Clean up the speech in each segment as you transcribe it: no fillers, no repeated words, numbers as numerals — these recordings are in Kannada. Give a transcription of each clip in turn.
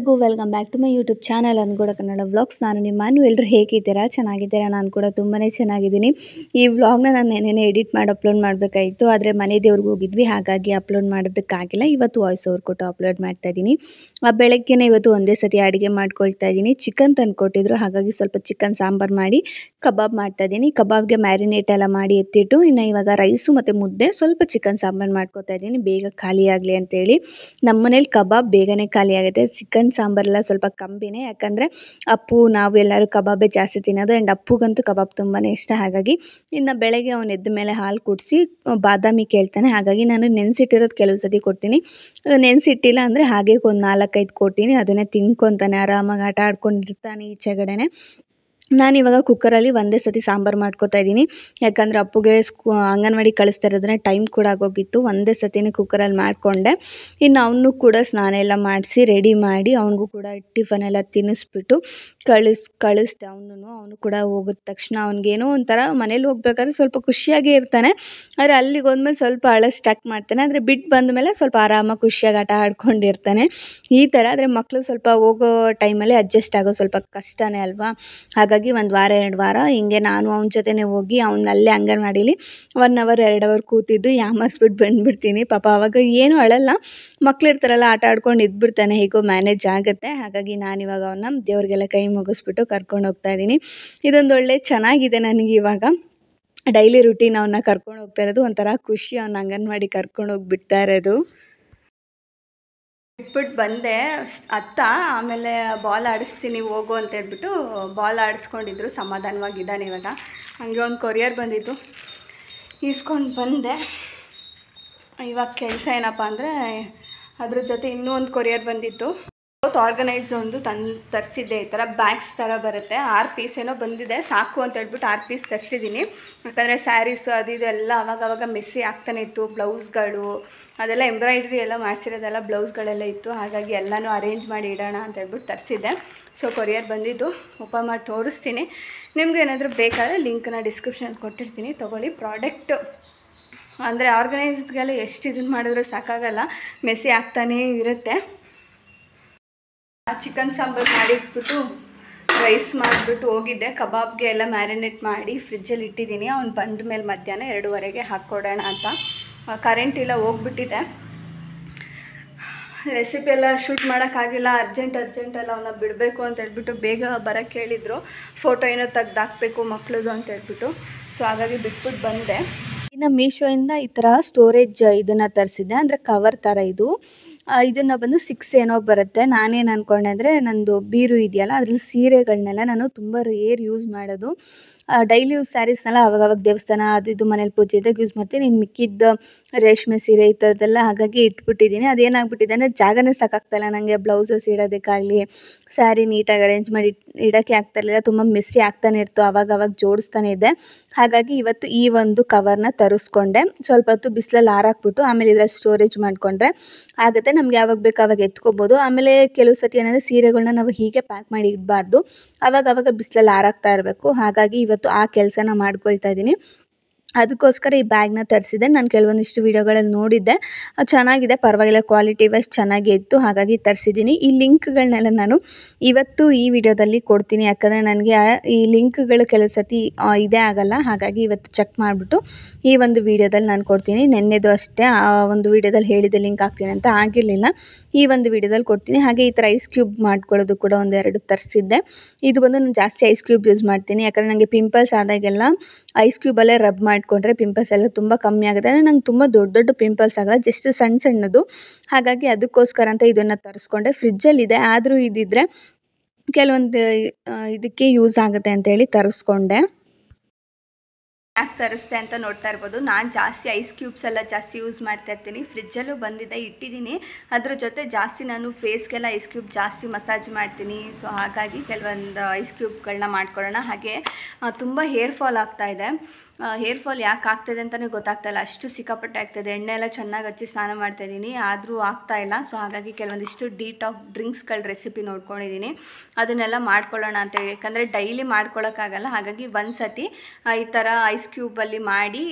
ಎಲ್ಲರಿಗೂ welcome back to my YouTube channel ಅನ್ಗೂಡ ಕನ್ನಡ ವ್ಲಾಗ್ಸ್. ನಾನು ನಿಮ್ಮನ್ನು ಎಲ್ಲರೂ ಹೇಗಿದ್ದೀರಾ? ಚೆನ್ನಾಗಿದ್ದೀರಾ? ನಾನು ಕೂಡ ತುಂಬಾ ಚೆನ್ನಾಗಿದ್ದೀನಿ. ಈ ವ್ಲಾಗ್ನ ನಾನು ನೆನ್ನೆ ಎಡಿಟ್ ಮಾಡಿ ಅಪ್ಲೋಡ್ ಮಾಡಬೇಕಾಯಿತು, ಆದರೆ ಮನೆ ದೇವ್ರಿಗೆ ಹೋಗಿದ್ವಿ, ಹಾಗಾಗಿ ಅಪ್ಲೋಡ್ ಮಾಡೋದಕ್ಕಾಗಿಲ್ಲ. ಇವತ್ತು ವಾಯ್ಸ್ ಓವರ್ ಕೊಟ್ಟು ಅಪ್ಲೋಡ್ ಮಾಡ್ತಾ ಇದ್ದೀನಿ. ಬೆಳಗ್ಗೆನೇ ಇವತ್ತು ಒಂದೇ ಸತಿ ಅಡುಗೆ ಮಾಡ್ಕೊಳ್ತಾ ಇದ್ದೀನಿ. ಚಿಕನ್ ತಂದು ಕೊಟ್ಟಿದ್ರು, ಹಾಗಾಗಿ ಸ್ವಲ್ಪ ಚಿಕನ್ ಸಾಂಬಾರು ಮಾಡಿ ಕಬಾಬ್ ಮಾಡ್ತಾ ಇದ್ದೀನಿ. ಕಬಾಬ್ಗೆ ಮ್ಯಾರಿನೇಟ್ ಎಲ್ಲ ಮಾಡಿ ಎತ್ತಿಟ್ಟು ಇನ್ನು ಇವಾಗ ರೈಸು ಮತ್ತು ಮುದ್ದೆ, ಸ್ವಲ್ಪ ಚಿಕನ್ ಸಾಂಬಾರು ಮಾಡ್ಕೊತಾ ಇದ್ದೀನಿ, ಬೇಗ ಖಾಲಿ ಆಗಲಿ ಅಂತೇಳಿ. ನಮ್ಮ ಮನೇಲಿ ಕಬಾಬ್ ಬೇಗನೆ ಖಾಲಿ ಆಗುತ್ತೆ, ಚಿಕನ್ ಸಾಂಬಾರೆಲ್ಲ ಸ್ವಲ್ಪ ಕಮ್ಮಿನೇ. ಯಾಕಂದರೆ ಅಪ್ಪು ನಾವು ಎಲ್ಲರೂ ಕಬಾಬೇ ಜಾಸ್ತಿ ತಿನ್ನೋದು. ಆ್ಯಂಡ್ ಅಪ್ಪುಗಂತೂ ಕಬಾಬ್ ತುಂಬಾ ಇಷ್ಟ. ಹಾಗಾಗಿ ಇನ್ನು ಬೆಳಗ್ಗೆ ಅವನು ಎದ್ದ ಮೇಲೆ ಹಾಲು ಕುಡಿಸಿ ಬಾದಾಮಿ ಕೇಳ್ತಾನೆ, ಹಾಗಾಗಿ ನಾನು ನೆನೆಸಿಟ್ಟಿರೋದು ಕೆಲವು ಸತಿ ಕೊಡ್ತೀನಿ, ನೆನೆಸಿಟ್ಟಿಲ್ಲ ಅಂದರೆ ಹಾಗೆ ಒಂದು 4-5 ಕೊಡ್ತೀನಿ. ಅದನ್ನೇ ತಿನ್ಕೊತಾನೆ, ಆರಾಮಾಗಿ ಆಟ ಆಡ್ಕೊಂಡಿರ್ತಾನೆ ಈಚೆಗಡೆನೆ. ನಾನಿವಾಗ ಕುಕ್ಕರಲ್ಲಿ ಒಂದೇ ಸತಿ ಸಾಂಬಾರು ಮಾಡ್ಕೊತಾ ಇದ್ದೀನಿ, ಯಾಕಂದರೆ ಅಪ್ಪುಗೆ ಅಂಗನವಾಡಿ ಕಳಿಸ್ತಾ ಇರೋದ್ರೆ ಟೈಮ್ ಕೂಡ ಆಗೋಗಿತ್ತು. ಒಂದೇ ಸತಿನೇ ಕುಕ್ಕರಲ್ಲಿ ಮಾಡಿಕೊಂಡೆ. ಇನ್ನು ಅವನು ಕೂಡ ಸ್ನಾನ ಎಲ್ಲ ಮಾಡಿಸಿ ರೆಡಿ ಮಾಡಿ ಅವನಿಗೂ ಕೂಡ ಟಿಫನ್ ಎಲ್ಲ ತಿನ್ನಿಸ್ಬಿಟ್ಟು ಕಳಿಸ್ದೆ. ಅವನು ಕೂಡ ಹೋಗಿದ ತಕ್ಷಣ ಅವ್ನಿಗೇನೋ ಒಂಥರ ಮನೇಲಿ ಹೋಗ್ಬೇಕಾದ್ರೆ ಸ್ವಲ್ಪ ಖುಷಿಯಾಗೇ ಇರ್ತಾನೆ, ಆದರೆ ಅಲ್ಲಿಗೆ ಹೋದ್ಮೇಲೆ ಸ್ವಲ್ಪ ಸ್ಟಕ್ ಮಾಡ್ತಾನೆ. ಆದರೆ ಬಿಟ್ಟು ಬಂದಮೇಲೆ ಸ್ವಲ್ಪ ಆರಾಮಾಗಿ ಖುಷಿಯಾಗಿ ಆಟ ಆಡ್ಕೊಂಡಿರ್ತಾನೆ ಈ ಥರ. ಆದರೆ ಮಕ್ಕಳು ಸ್ವಲ್ಪ ಹೋಗೋ ಟೈಮಲ್ಲಿ ಅಡ್ಜಸ್ಟ್ ಆಗೋ ಸ್ವಲ್ಪ ಕಷ್ಟನೇ ಅಲ್ವಾ. ಹಾಗಾಗಿ 1 ವಾರ 2 ವಾರ ಹಿಂಗೆ ನಾನು ಅವನ ಜೊತೆನೇ ಹೋಗಿ ಅವನಲ್ಲೇ ಅಂಗನವಾಡೀಲಿ 1 ಅವರ್ 2 ಅವರ್ ಕೂತಿದ್ದು ಯಾಮಾರಿಸ್ಬಿಟ್ಟು ಬಂದುಬಿಡ್ತೀನಿ. ಪಾಪ ಆವಾಗ ಏನೂ ಅಳಲ್ಲ, ಮಕ್ಕಳಿರ್ತಾರಲ್ಲ, ಆಟ ಆಡ್ಕೊಂಡು ಇದ್ಬಿಡ್ತಾನೆ, ಹೇಗೋ ಮ್ಯಾನೇಜ್ ಆಗುತ್ತೆ. ಹಾಗಾಗಿ ನಾನಿವಾಗ ಅವನ್ನ ದೇವ್ರಿಗೆಲ್ಲ ಕೈ ಮುಗಿಸ್ಬಿಟ್ಟು ಕರ್ಕೊಂಡು ಹೋಗ್ತಾ ಇದ್ದೀನಿ. ಇದೊಂದು ಒಳ್ಳೆ ಚೆನ್ನಾಗಿದೆ ನನಗೆ. ಇವಾಗ ಡೈಲಿ ರುಟೀನ್ ಅವನ್ನ ಕರ್ಕೊಂಡು ಹೋಗ್ತಾ ಇರೋದು ಒಂಥರ ಖುಷಿ, ಅವನ್ನ ಅಂಗನವಾಡಿ ಕರ್ಕೊಂಡು ಹೋಗಿ ಬಿಡ್ತಾ ಇರೋದು. ಬಿಟ್ಬಿಟ್ಟು ಬಂದೆ ಅತ್ತ, ಆಮೇಲೆ ಬಾಲ್ ಆಡಿಸ್ತೀನಿ ಹೋಗು ಅಂತ ಹೇಳ್ಬಿಟ್ಟು ಬಾಲ್ ಆಡಿಸ್ಕೊಂಡಿದ್ರು. ಸಮಾಧಾನವಾಗಿದ್ದಾನೆ ಇವಾಗ. ಹಾಗೆ ಒಂದು ಕೊರಿಯರ್ ಬಂದಿತ್ತು, ಈಸ್ಕೊಂಡು ಬಂದೆ. ಇವಾಗ ಕೆಲಸ ಏನಪ್ಪ ಅಂದರೆ ಅದ್ರ ಜೊತೆ ಇನ್ನೂ ಒಂದು ಕೊರಿಯರ್ ಬಂದಿತ್ತು. ಆರ್ಗನೈಸ್ ಒಂದು ತರಿಸಿದ್ದೆ. ಈ ಥರ ಬ್ಯಾಗ್ಸ್ ಥರ ಬರುತ್ತೆ, 6 ಪೀಸ್ ಏನೋ ಬಂದಿದೆ, ಸಾಕು ಅಂತ ಹೇಳ್ಬಿಟ್ಟು 6 ಪೀಸ್ ತರಿಸಿದ್ದೀನಿ. ಯಾಕಂದರೆ ಸ್ಯಾರೀಸು ಅದು ಇದು ಎಲ್ಲ ಅವಾಗವಾಗ ಮೆಸ್ಸಿ ಆಗ್ತಾನೆ ಇತ್ತು. ಬ್ಲೌಸ್ಗಳು ಅದೆಲ್ಲ ಎಂಬ್ರಾಯ್ಡ್ರಿ ಎಲ್ಲ ಮಾಡಿಸಿರೋದೆಲ್ಲ ಬ್ಲೌಸ್ಗಳೆಲ್ಲ ಇತ್ತು, ಹಾಗಾಗಿ ಎಲ್ಲನೂ ಅರೇಂಜ್ ಮಾಡಿ ಇಡೋಣ ಅಂತ ಹೇಳ್ಬಿಟ್ಟು ತರಿಸಿದ್ದೆ. ಸೊ ಕೊರಿಯರ್ ಬಂದಿದ್ದು ಓಪನ್ ಮಾಡಿ ತೋರಿಸ್ತೀನಿ. ನಿಮ್ಗೆ ಏನಾದರೂ ಬೇಕಾದರೆ ಲಿಂಕ್ನ ಡಿಸ್ಕ್ರಿಪ್ಷನಲ್ಲಿ ಕೊಟ್ಟಿರ್ತೀನಿ, ತೊಗೊಳ್ಳಿ. ಪ್ರಾಡಕ್ಟ್ ಅಂದರೆ ಆರ್ಗನೈಸ್ಗೆಲ್ಲ ಎಷ್ಟು ಇದನ್ನು ಮಾಡಿದ್ರೂ ಸಾಕಾಗಲ್ಲ, ಮೆಸ್ಸಿ ಆಗ್ತಾನೇ ಇರುತ್ತೆ. ಚಿಕನ್ ಸಾಂಬಾರು ಮಾಡಿಟ್ಬಿಟ್ಟು ರೈಸ್ ಮಾಡಿಬಿಟ್ಟು ಹೋಗಿದ್ದೆ. ಕಬಾಬ್ಗೆ ಎಲ್ಲ ಮ್ಯಾರಿನೇಟ್ ಮಾಡಿ ಫ್ರಿಜ್ಜಲ್ಲಿ ಇಟ್ಟಿದ್ದೀನಿ. ಅವ್ನು ಬಂದ ಮೇಲೆ ಮಧ್ಯಾಹ್ನ 2:15ಗೆ ಹಾಕ್ಕೊಡೋಣ ಅಂತ. ಕರೆಂಟ್ ಇಲ್ಲ, ಹೋಗ್ಬಿಟ್ಟಿದೆ. ರೆಸಿಪಿ ಎಲ್ಲ ಶೂಟ್ ಮಾಡೋಕ್ಕಾಗಿಲ್ಲ, ಅರ್ಜೆಂಟಲ್ಲ ಅವನ್ನ ಬಿಡಬೇಕು ಅಂತ ಹೇಳ್ಬಿಟ್ಟು ಬೇಗ ಬರೋಕ್ಕೆ ಹೇಳಿದರು. ಫೋಟೋ ಏನೋ ತೆಗ್ದಾಕಬೇಕು ಮಕ್ಕಳದು ಅಂತ ಹೇಳ್ಬಿಟ್ಟು, ಸೊ ಹಾಗಾಗಿ ಬಿಟ್ಬಿಟ್ಟು ಬಂದೆ. ಇನ್ನು ಮೀಶೋಯಿಂದ ಈ ಥರ ಸ್ಟೋರೇಜ್ ಇದನ್ನು ತರಿಸಿದ್ದೆ, ಅಂದರೆ ಕವರ್ ಥರ ಇದನ್ನು ಬಂದು 6 ಏನೋ ಬರುತ್ತೆ. ನಾನೇನು ಅಂದ್ಕೊಂಡೆ ಅಂದರೆ, ನಂದು ಬೀರು ಇದೆಯಲ್ಲ, ಅದ್ರಲ್ಲಿ ಸೀರೆಗಳನ್ನೆಲ್ಲ ನಾನು ತುಂಬ ರೇರ್ ಯೂಸ್ ಮಾಡೋದು. ಡೈಲಿ ಯೂಸ್ ಸ್ಯಾರೀಸ್ನೆಲ್ಲ ಅವಾಗವಾಗ ದೇವಸ್ಥಾನ ಅದು ಇದು ಮನೇಲಿ ಪೂಜೆ ಇದ್ದಾಗ ಯೂಸ್ ಮಾಡ್ತೀನಿ. ಇನ್ನು ಮಿಕ್ಕಿದ್ದ ರೇಷ್ಮೆ ಸೀರೆ ಈ ಥರದ್ದೆಲ್ಲ ಹಾಗಾಗಿ ಇಟ್ಬಿಟ್ಟಿದ್ದೀನಿ. ಅದೇನಾಗ್ಬಿಟ್ಟಿದೆ ಅಂದರೆ ಜಾಗನೇ ಸಾಕಾಗ್ತಾಯಿಲ್ಲ ನನಗೆ. ಬ್ಲೌಸಸ್ ಇಡೋದಕ್ಕಾಗಲಿ, ಸ್ಯಾರಿ ನೀಟಾಗಿ ಅರೇಂಜ್ ಮಾಡಿ ಇಡೋಕ್ಕೆ ಆಗ್ತಾಯಿರಲಿಲ್ಲ, ತುಂಬ ಮೆಸ್ಸಿ ಆಗ್ತಾನೆ ಇತ್ತು, ಅವಾಗವಾಗ ಜೋಡಿಸ್ತಾನೆ ಇದ್ದೆ. ಹಾಗಾಗಿ ಇವತ್ತು ಈ ಒಂದು ಕವರ್ನ ತರಿಸ್ಕೊಂಡೆ. ಸ್ವಲ್ಪ ಹೊತ್ತು ಬಿಸಿಲಲ್ಲಿ ಆರಾಕ್ಬಿಟ್ಟು ಆಮೇಲೆ ಇದರಲ್ಲಿ ಸ್ಟೋರೇಜ್ ಮಾಡಿಕೊಂಡ್ರೆ ಆಗುತ್ತೆ, ನಮ್ಗೆ ಯಾವಾಗ ಬೇಕು ಆವಾಗ ಎತ್ಕೋಬೋದು. ಆಮೇಲೆ ಕೆಲವು ಸತಿ ಏನಂದರೆ ಸೀರೆಗಳನ್ನ ನಾವು ಹೀಗೆ ಪ್ಯಾಕ್ ಮಾಡಿ ಇಡಬಾರ್ದು, ಆವಾಗವಾಗ ಬಿಸಿಲಲ್ಲಿ ಆರಾಕ್ತಾ ಇರಬೇಕು. ಹಾಗಾಗಿ ಇವತ್ತು ಆ ಕೆಲಸನ ಮಾಡ್ಕೊಳ್ತಾ ಇದ್ದೀನಿ. ಅದಕ್ಕೋಸ್ಕರ ಈ ಬ್ಯಾಗ್ನ ತರಿಸಿದೆ. ನಾನು ಕೆಲವೊಂದಿಷ್ಟು ವೀಡಿಯೋಗಳಲ್ಲಿ ನೋಡಿದ್ದೆ, ಚೆನ್ನಾಗಿದೆ, ಪರವಾಗಿಲ್ಲ, ಕ್ವಾಲಿಟಿ ವೈಸ್ ಚೆನ್ನಾಗೇ ಇತ್ತು, ಹಾಗಾಗಿ ತರಿಸಿದ್ದೀನಿ. ಈ ಲಿಂಕ್ಗಳನ್ನೆಲ್ಲ ನಾನು ಇವತ್ತು ಈ ವಿಡಿಯೋದಲ್ಲಿ ಕೊಡ್ತೀನಿ, ಯಾಕಂದರೆ ನನಗೆ ಈ ಲಿಂಕ್ಗಳು ಕೆಲವು ಸತಿ ಇದೇ ಆಗಲ್ಲ. ಹಾಗಾಗಿ ಇವತ್ತು ಚೆಕ್ ಮಾಡಿಬಿಟ್ಟು ಈ ಒಂದು ವಿಡಿಯೋದಲ್ಲಿ ನಾನು ಕೊಡ್ತೀನಿ. ನೆನ್ನೆದು ಅಷ್ಟೇ, ಆ ಒಂದು ವಿಡಿಯೋದಲ್ಲಿ ಹೇಳಿದೆ ಲಿಂಕ್ ಹಾಕ್ತೀನಿ ಅಂತ, ಆಗಿರಲಿಲ್ಲ. ಈ ಒಂದು ವಿಡಿಯೋದಲ್ಲಿ ಕೊಡ್ತೀನಿ. ಹಾಗೆ ಈ ಥರ ಐಸ್ ಕ್ಯೂಬ್ ಮಾಡ್ಕೊಳ್ಳೋದು ಕೂಡ 1-2 ತರಿಸಿದ್ದೆ. ಇದು ಬಂದು ನಾನು ಜಾಸ್ತಿ ಐಸ್ ಕ್ಯೂಬ್ ಯೂಸ್ ಮಾಡ್ತೀನಿ, ಯಾಕಂದರೆ ನನಗೆ ಪಿಂಪಲ್ಸ್ ಆದಾಗೆಲ್ಲ ಐಸ್ ಕ್ಯೂಬಲ್ಲೇ ರಬ್ ಮಾಡಿಕೊಂಡ್ರೆ ಪಿಂಪಲ್ಸ್ ಎಲ್ಲ ತುಂಬ ಕಮ್ಮಿ ಆಗುತ್ತೆ. ಅಂದರೆ ನಂಗೆ ತುಂಬ ದೊಡ್ಡ ಪಿಂಪಲ್ಸ್ ಆಗಲ್ಲ, ಜಸ್ಟ್ ಸಣ್ಣದು. ಹಾಗಾಗಿ ಅದಕ್ಕೋಸ್ಕರ ಅಂತ ಇದನ್ನು ತರಿಸ್ಕೊಂಡೆ. ಫ್ರಿಜ್ಜಲ್ಲಿದೆ, ಆದರೂ ಇದಿದ್ದರೆ ಕೆಲವೊಂದು ಇದಕ್ಕೆ ಯೂಸ್ ಆಗುತ್ತೆ ಅಂತೇಳಿ ತರಿಸ್ಕೊಂಡೆ. ಯಾಕೆ ತರಿಸ್ದೆ ಅಂತ ನೋಡ್ತಾ ಇರ್ಬೋದು. ನಾನು ಜಾಸ್ತಿ ಐಸ್ ಕ್ಯೂಬ್ಸ್ ಎಲ್ಲ ಜಾಸ್ತಿ ಯೂಸ್ ಮಾಡ್ತಾ ಇರ್ತೀನಿ. ಫ್ರಿಜ್ಜಲ್ಲೂ ಬಂದಿದೆ, ಇಟ್ಟಿದ್ದೀನಿ. ಅದ್ರ ಜೊತೆ ಜಾಸ್ತಿ ನಾನು ಫೇಸ್ಗೆಲ್ಲ ಐಸ್ ಕ್ಯೂಬ್ ಜಾಸ್ತಿ ಮಸಾಜ್ ಮಾಡ್ತೀನಿ. ಸೊ ಹಾಗಾಗಿ ಕೆಲವೊಂದು ಐಸ್ ಕ್ಯೂಬ್ಗಳನ್ನ ಮಾಡ್ಕೊಳ್ಳೋಣ. ಹಾಗೆ ತುಂಬ ಹೇರ್ ಫಾಲ್ ಆಗ್ತಾಯಿದೆ. ಹೇರ್ ಫಾಲ್ ಯಾಕೆ ಆಗ್ತಾಯಿದೆ ಅಂತಲೇ ಗೊತ್ತಾಗ್ತಾಯಿಲ್ಲ, ಅಷ್ಟು ಸಿಕ್ಕಾಪಟ್ಟೆ ಆಗ್ತಾಯಿದೆ. ಎಣ್ಣೆ ಎಲ್ಲ ಚೆನ್ನಾಗಿ ಹಚ್ಚಿ ಸ್ನಾನ ಮಾಡ್ತಾಯಿದ್ದೀನಿ, ಆದರೂ ಆಗ್ತಾಯಿಲ್ಲ. ಸೊ ಹಾಗಾಗಿ ಕೆಲವೊಂದಿಷ್ಟು ಡಿಟಾಕ್ ಡ್ರಿಂಕ್ಸ್ಗಳ ರೆಸಿಪಿ ನೋಡ್ಕೊಂಡಿದ್ದೀನಿ, ಅದನ್ನೆಲ್ಲ ಮಾಡ್ಕೊಳ್ಳೋಣ ಅಂತೇಳಿ. ಯಾಕಂದರೆ ಡೈಲಿ ಮಾಡ್ಕೊಳ್ಳೋಕ್ಕಾಗಲ್ಲ, ಹಾಗಾಗಿ ಒಂದು ಸತಿ ಈ ಥರ ಐಸ್ ಕ್ಯೂಬಲ್ಲಿ ಮಾಡಿ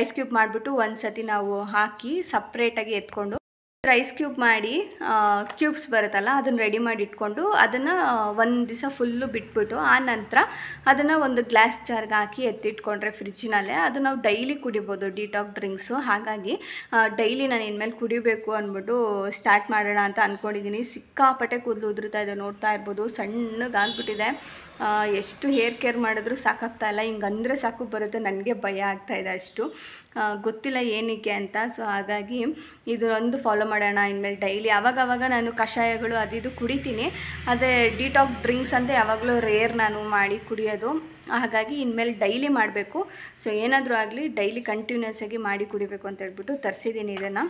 ಐಸ್ ಕ್ಯೂಬ್ ಮಾಡಿಬಿಟ್ಟು ಒಂದು ಸತಿ ನಾವು ಹಾಕಿ ಸಪ್ರೇಟಾಗಿ ಎತ್ಕೊಂಡು ಐಸ್ ಕ್ಯೂಬ್ ಮಾಡಿ ಕ್ಯೂಬ್ಸ್ ಬರುತ್ತಲ್ಲ ಅದನ್ನು ರೆಡಿ ಮಾಡಿ ಇಟ್ಕೊಂಡು ಅದನ್ನು ಒಂದು ದಿವಸ ಫುಲ್ಲು ಬಿಟ್ಬಿಟ್ಟು ಆ ನಂತರ ಅದನ್ನು ಒಂದು ಗ್ಲಾಸ್ ಜಾರ್ಗೆ ಹಾಕಿ ಎತ್ತಿಟ್ಕೊಂಡ್ರೆ ಫ್ರಿಜ್ಜಿನಲ್ಲೇ ಅದು ನಾವು ಡೈಲಿ ಕುಡಿಬೋದು ಡಿಟಾಕ್ ಡ್ರಿಂಕ್ಸು. ಹಾಗಾಗಿ ಡೈಲಿ ನಾನು ಇನ್ಮೇಲೆ ಕುಡಿಬೇಕು ಅಂದ್ಬಿಟ್ಟು ಸ್ಟಾರ್ಟ್ ಮಾಡೋಣ ಅಂತ ಅಂದ್ಕೊಂಡಿದ್ದೀನಿ. ಸಿಕ್ಕಾಪಟ್ಟೆ ಕೂದಲು ಉದುರ್ತಾ ಇದೆ, ನೋಡ್ತಾ ಇರ್ಬೋದು, ಸಣ್ಣಗಾಗ್ಬಿಟ್ಟಿದೆ. ಎಷ್ಟು ಹೇರ್ ಕೇರ್ ಮಾಡಿದ್ರೂ ಸಾಕಾಗ್ತಾ ಇಲ್ಲ. ಹಿಂಗಂದರೆ ಸಾಕು ಬರುತ್ತೆ, ನನಗೆ ಭಯ ಆಗ್ತಾಯಿದೆ ಅಷ್ಟು, ಗೊತ್ತಿಲ್ಲ ಏನಕ್ಕೆ ಅಂತ. ಸೊ ಹಾಗಾಗಿ ಇದೊಂದು ಫಾಲೋ ಮಾಡೋಣ ಇನ್ಮೇಲೆ ಡೈಲಿ. ಆವಾಗವಾಗ ನಾನು ಕಷಾಯಗಳು ಅದು ಇದು ಕುಡಿತೀನಿ, ಅದೇ ಡಿಟಾಕ್ ಡ್ರಿಂಕ್ಸ್ ಅಂತ ಯಾವಾಗಲೂ ರೇರ್ ನಾನು ಮಾಡಿ ಕುಡಿಯೋದು. ಹಾಗಾಗಿ ಇನ್ಮೇಲೆ ಡೈಲಿ ಮಾಡಬೇಕು. ಸೊ ಏನಾದರೂ ಆಗಲಿ ಡೈಲಿ ಕಂಟಿನ್ಯೂಸ್ ಆಗಿ ಮಾಡಿ ಕುಡಿಬೇಕು ಅಂತ ಹೇಳ್ಬಿಟ್ಟು ತರಿಸಿದ್ದೀನಿ ಇದನ್ನು.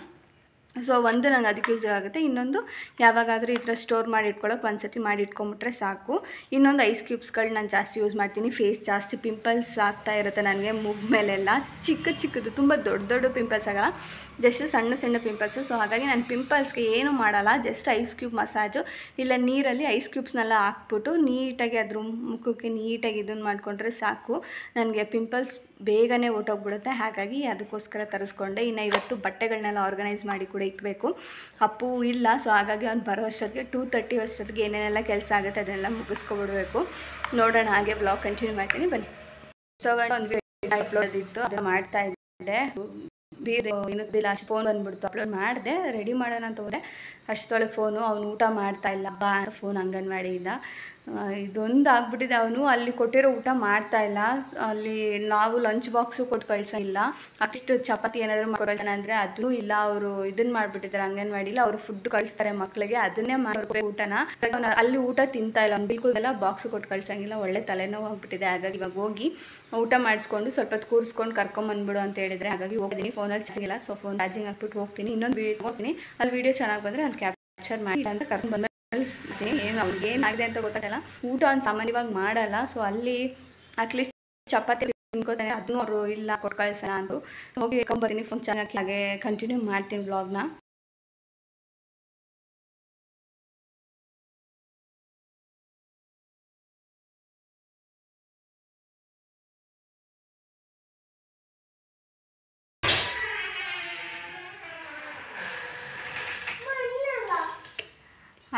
ಸೊ ಒಂದು ನಂಗೆ ಅದಕ್ಕೆ ಯೂಸ್ ಆಗುತ್ತೆ, ಇನ್ನೊಂದು ಯಾವಾಗಾದರೂ ಈ ಥರ ಸ್ಟೋರ್ ಮಾಡಿ ಇಟ್ಕೊಳ್ಳೋಕೆ ಒಂದು ಸತಿ ಮಾಡಿ ಇಟ್ಕೊಂಬಿಟ್ರೆ ಸಾಕು. ಇನ್ನೊಂದು ಐಸ್ ಕ್ಯೂಬ್ಸ್ಗಳು ನಾನು ಜಾಸ್ತಿ ಯೂಸ್ ಮಾಡ್ತೀನಿ. ಫೇಸ್ ಜಾಸ್ತಿ ಪಿಂಪಲ್ಸ್ ಆಗ್ತಾ ಇರುತ್ತೆ ನನಗೆ, ಮೂಗ್ ಮೇಲೆಲ್ಲ ಚಿಕ್ಕದು, ತುಂಬ ದೊಡ್ಡ ಪಿಂಪಲ್ಸ್ ಆಗೋಲ್ಲ, ಜಸ್ಟ್ ಸಣ್ಣ ಪಿಂಪಲ್ಸು. ಸೊ ಹಾಗಾಗಿ ನಾನು ಪಿಂಪಲ್ಸ್ಗೆ ಏನೂ ಮಾಡಲ್ಲ, ಜಸ್ಟ್ ಐಸ್ ಕ್ಯೂಬ್ ಮಸಾಜು ಇಲ್ಲ ನೀರಲ್ಲಿ ಐಸ್ ಕ್ಯೂಬ್ಸ್ನೆಲ್ಲ ಹಾಕ್ಬಿಟ್ಟು ನೀಟಾಗಿ ಅದ್ರ ಮುಖಕ್ಕೆ ನೀಟಾಗಿ ಇದನ್ನು ಮಾಡಿಕೊಂಡ್ರೆ ಸಾಕು, ನನಗೆ ಪಿಂಪಲ್ಸ್ ಬೇಗನೆ ಹೊಟ್ಟೋಗ್ಬಿಡುತ್ತೆ. ಹಾಗಾಗಿ ಅದಕ್ಕೋಸ್ಕರ ತರಿಸ್ಕೊಂಡೆ. ಇನ್ನು ಇವತ್ತು ಬಟ್ಟೆಗಳನ್ನೆಲ್ಲ ಆರ್ಗನೈಸ್ ಮಾಡಿ ಕೂಡ ಇಕ್ಕಬೇಕು. ಅಪ್ಪು ಇಲ್ಲ, ಸೊ ಹಾಗಾಗಿ ಅವ್ನು ಬರೋ ಅಷ್ಟೊತ್ತಿಗೆ 2:30 ಅಷ್ಟೊತ್ತಿಗೆ ಏನೇನೆಲ್ಲ ಕೆಲಸ ಆಗುತ್ತೆ ಅದನ್ನೆಲ್ಲ ಮುಗಿಸ್ಕೊಬಿಡ್ಬೇಕು. ನೋಡೋಣ, ಹಾಗೆ ಬ್ಲಾಗ್ ಕಂಟಿನ್ಯೂ ಮಾಡ್ತೀನಿ, ಬನ್ನಿ. ಒಂದು ವಿಡಿಯೋ ಅಪ್ಲೋಡ್ ಇತ್ತು, ಅದನ್ನು ಮಾಡ್ತಾ ಇದ್ದೆ. ಇನ್ನೊಂದಿಲ್ಲ ಅಷ್ಟು ಫೋನ್ ಬಂದುಬಿಡ್ತು, ಅಪ್ಲೋಡ್ ಮಾಡಿದೆ, ರೆಡಿ ಮಾಡೋಣ ಅಂತ ಹೋದೆ. ಅಷ್ಟೊಳಗೆ ಫೋನು ಅವ್ನು ಊಟ ಮಾಡ್ತಾ ಇಲ್ಲ ಬಾ ಅಂತ ಫೋನ್ ಅಂಗನವಾಡಿಯಿಂದ. ಇದೊಂದು ಆಗ್ಬಿಟ್ಟಿದೆ, ಅವನು ಅಲ್ಲಿ ಕೊಟ್ಟಿರೋ ಊಟ ಮಾಡ್ತಾ ಇಲ್ಲ. ಅಲ್ಲಿ ನಾವು ಲಂಚ್ ಬಾಕ್ಸು ಕೊಟ್ಟು ಕಳ್ಸೋಲ್ಲ, ಅಷ್ಟು ಚಪಾತಿ ಏನಾದರೂ ಮಾಡ್ಕೊಳ್ತಾನೆ ಅಂದರೆ ಅದೂ ಇಲ್ಲ. ಅವರು ಇದನ್ನು ಮಾಡಿಬಿಟ್ಟಿದ್ದಾರೆ ಅಂಗನವಾಡಿಲಿ, ಅವರು ಫುಡ್ ಕಳಿಸ್ತಾರೆ ಮಕ್ಕಳಿಗೆ, ಅದನ್ನೇ ಮಾಡ್ಬೇಕು ಊಟನ. ಅಲ್ಲಿ ಊಟ ತಿಂತಾ ಇಲ್ಲ, ಬಿಲ್ಕುಲ್ ಬಾಕ್ಸು ಕೊಟ್ಟು ಕಳ್ಸೋಂಗಿಲ್ಲ. ಒಳ್ಳೆ ತಲೆನೋವು ಹೋಗ್ಬಿಟ್ಟಿದೆ. ಹಾಗಾಗಿ ಇವಾಗ ಹೋಗಿ ಊಟ ಮಾಡಿಸ್ಕೊಂಡು ಸ್ವಲ್ಪ ಹೊತ್ತು ಕೂರಿಸ್ಕೊಂಡು ಕರ್ಕೊಂಬಂದ್ಬಿಡು ಅಂತ ಹೇಳಿದರೆ, ಹಾಗಾಗಿ ಹೋಗ್ತೀನಿ. ಫೋನಲ್ಲಿ ಚಾರ್ಜಿಂಗ್ ಇಲ್ಲ, ಸೊ ಫೋನ್ ಚಾರ್ಜಿಂಗ್ ಹಾಕ್ಬಿಟ್ಟು ಹೋಗ್ತೀನಿ. ಇನ್ನೊಂದು ವೀಡಿಯೋ ಹೋಗ್ತೀನಿ, ಅಲ್ಲಿ ವೀಡಿಯೋ ಚೆನ್ನಾಗಿ ಬಂದರೆ ಅಲ್ಲಿ ಕ್ಯಾಪ್ಚರ್ ಮಾಡಿ ಅಂತ ಕರ್ಕೊಂಡು ಬಂದ ಏನು ಅವ್ರಿಗೆ ಏನಾಗಿದೆ ಅಂತ ಗೊತ್ತಾಗಲ್ಲ. ಊಟ ಒಂದು ಸಾಮಾನ್ಯವಾಗಿ ಮಾಡಲ್ಲ, ಸೊ ಅಲ್ಲಿ ಅಟ್ಲೀಸ್ಟ್ ಚಪಾತಿ ತಿನ್ಕೋತಾನೆ, ಅದನ್ನೂ ಅವರು ಇಲ್ಲ ಕೊಟ್ಟು ಕಳ್ಸೋಣ ಅಂದರು. ಹೋಗಿ ಹೇಳ್ಕೊಂಬರ್ತೀನಿ, ಫೋನ್ ಚೆನ್ನಾಗಿ ಹಾಗೆ ಕಂಟಿನ್ಯೂ ಮಾಡ್ತೀನಿ ವ್ಲಾಗ್ನ.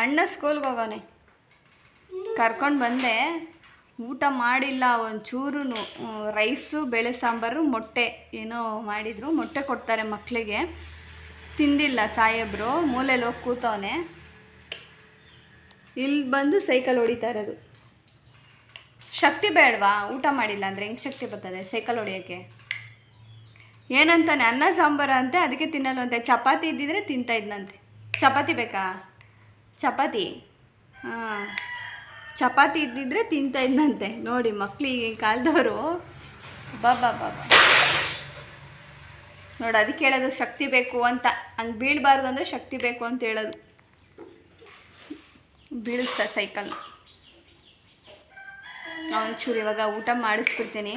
ಅಣ್ಣ ಸ್ಕೂಲ್ಗೆ ಹೋಗೋನೆ, ಕರ್ಕೊಂಡು ಬಂದೆ. ಊಟ ಮಾಡಿಲ್ಲ ಒಂಚೂರು. ರೈಸು, ಬೇಳೆ ಸಾಂಬಾರು, ಮೊಟ್ಟೆ ಏನೋ ಮಾಡಿದರು, ಮೊಟ್ಟೆ ಕೊಡ್ತಾರೆ ಮಕ್ಕಳಿಗೆ, ತಿಂದಿಲ್ಲ ಸಾಹೇಬ್ರು. ಮೂಲೆಯಲ್ಲಿ ಹೋಗಿ ಕೂತವನೆ. ಇಲ್ಲಿ ಬಂದು ಸೈಕಲ್ ಹೊಡಿತಾ ಇರೋದು. ಶಕ್ತಿ ಬೇಡವಾ? ಊಟ ಮಾಡಿಲ್ಲ ಅಂದರೆ ಹೆಂಗೆ ಶಕ್ತಿ ಬರ್ತದೆ ಸೈಕಲ್ ಹೊಡಿಯೋಕ್ಕೆ? ಏನಂತಾನೆ, ಅನ್ನ ಸಾಂಬಾರು ಅಂತೆ, ಅದಕ್ಕೆ ತಿನ್ನಲ್ವಂತೆ. ಚಪಾತಿ ಇದ್ದಿದ್ರೆ ತಿಂತಾ ಇದ್ನಂತೆ. ಚಪಾತಿ ಬೇಕಾ? ಚಪಾತಿ, ಹಾಂ, ಚಪಾತಿ ಇದ್ದಿದ್ರೆ ತಿಂತಾ ಇದ್ದಂತೆ. ನೋಡಿ ಮಕ್ಕಳಿಗೆ ಕಾಲದವರು, ಬಾಬಾ ನೋಡಿ, ಅದಕ್ಕೆ ಹೇಳೋದು ಶಕ್ತಿ ಬೇಕು ಅಂತ. ಹಂಗೆ ಬೀಳಬಾರ್ದು ಅಂದರೆ ಶಕ್ತಿ ಬೇಕು ಅಂತ ಹೇಳೋದು. ಬೀಳಿಸ್ತಾ ಸೈಕಲ್. ಒಂಚೂರು ಇವಾಗ ಊಟ ಮಾಡಿಸ್ಬಿಡ್ತೀನಿ,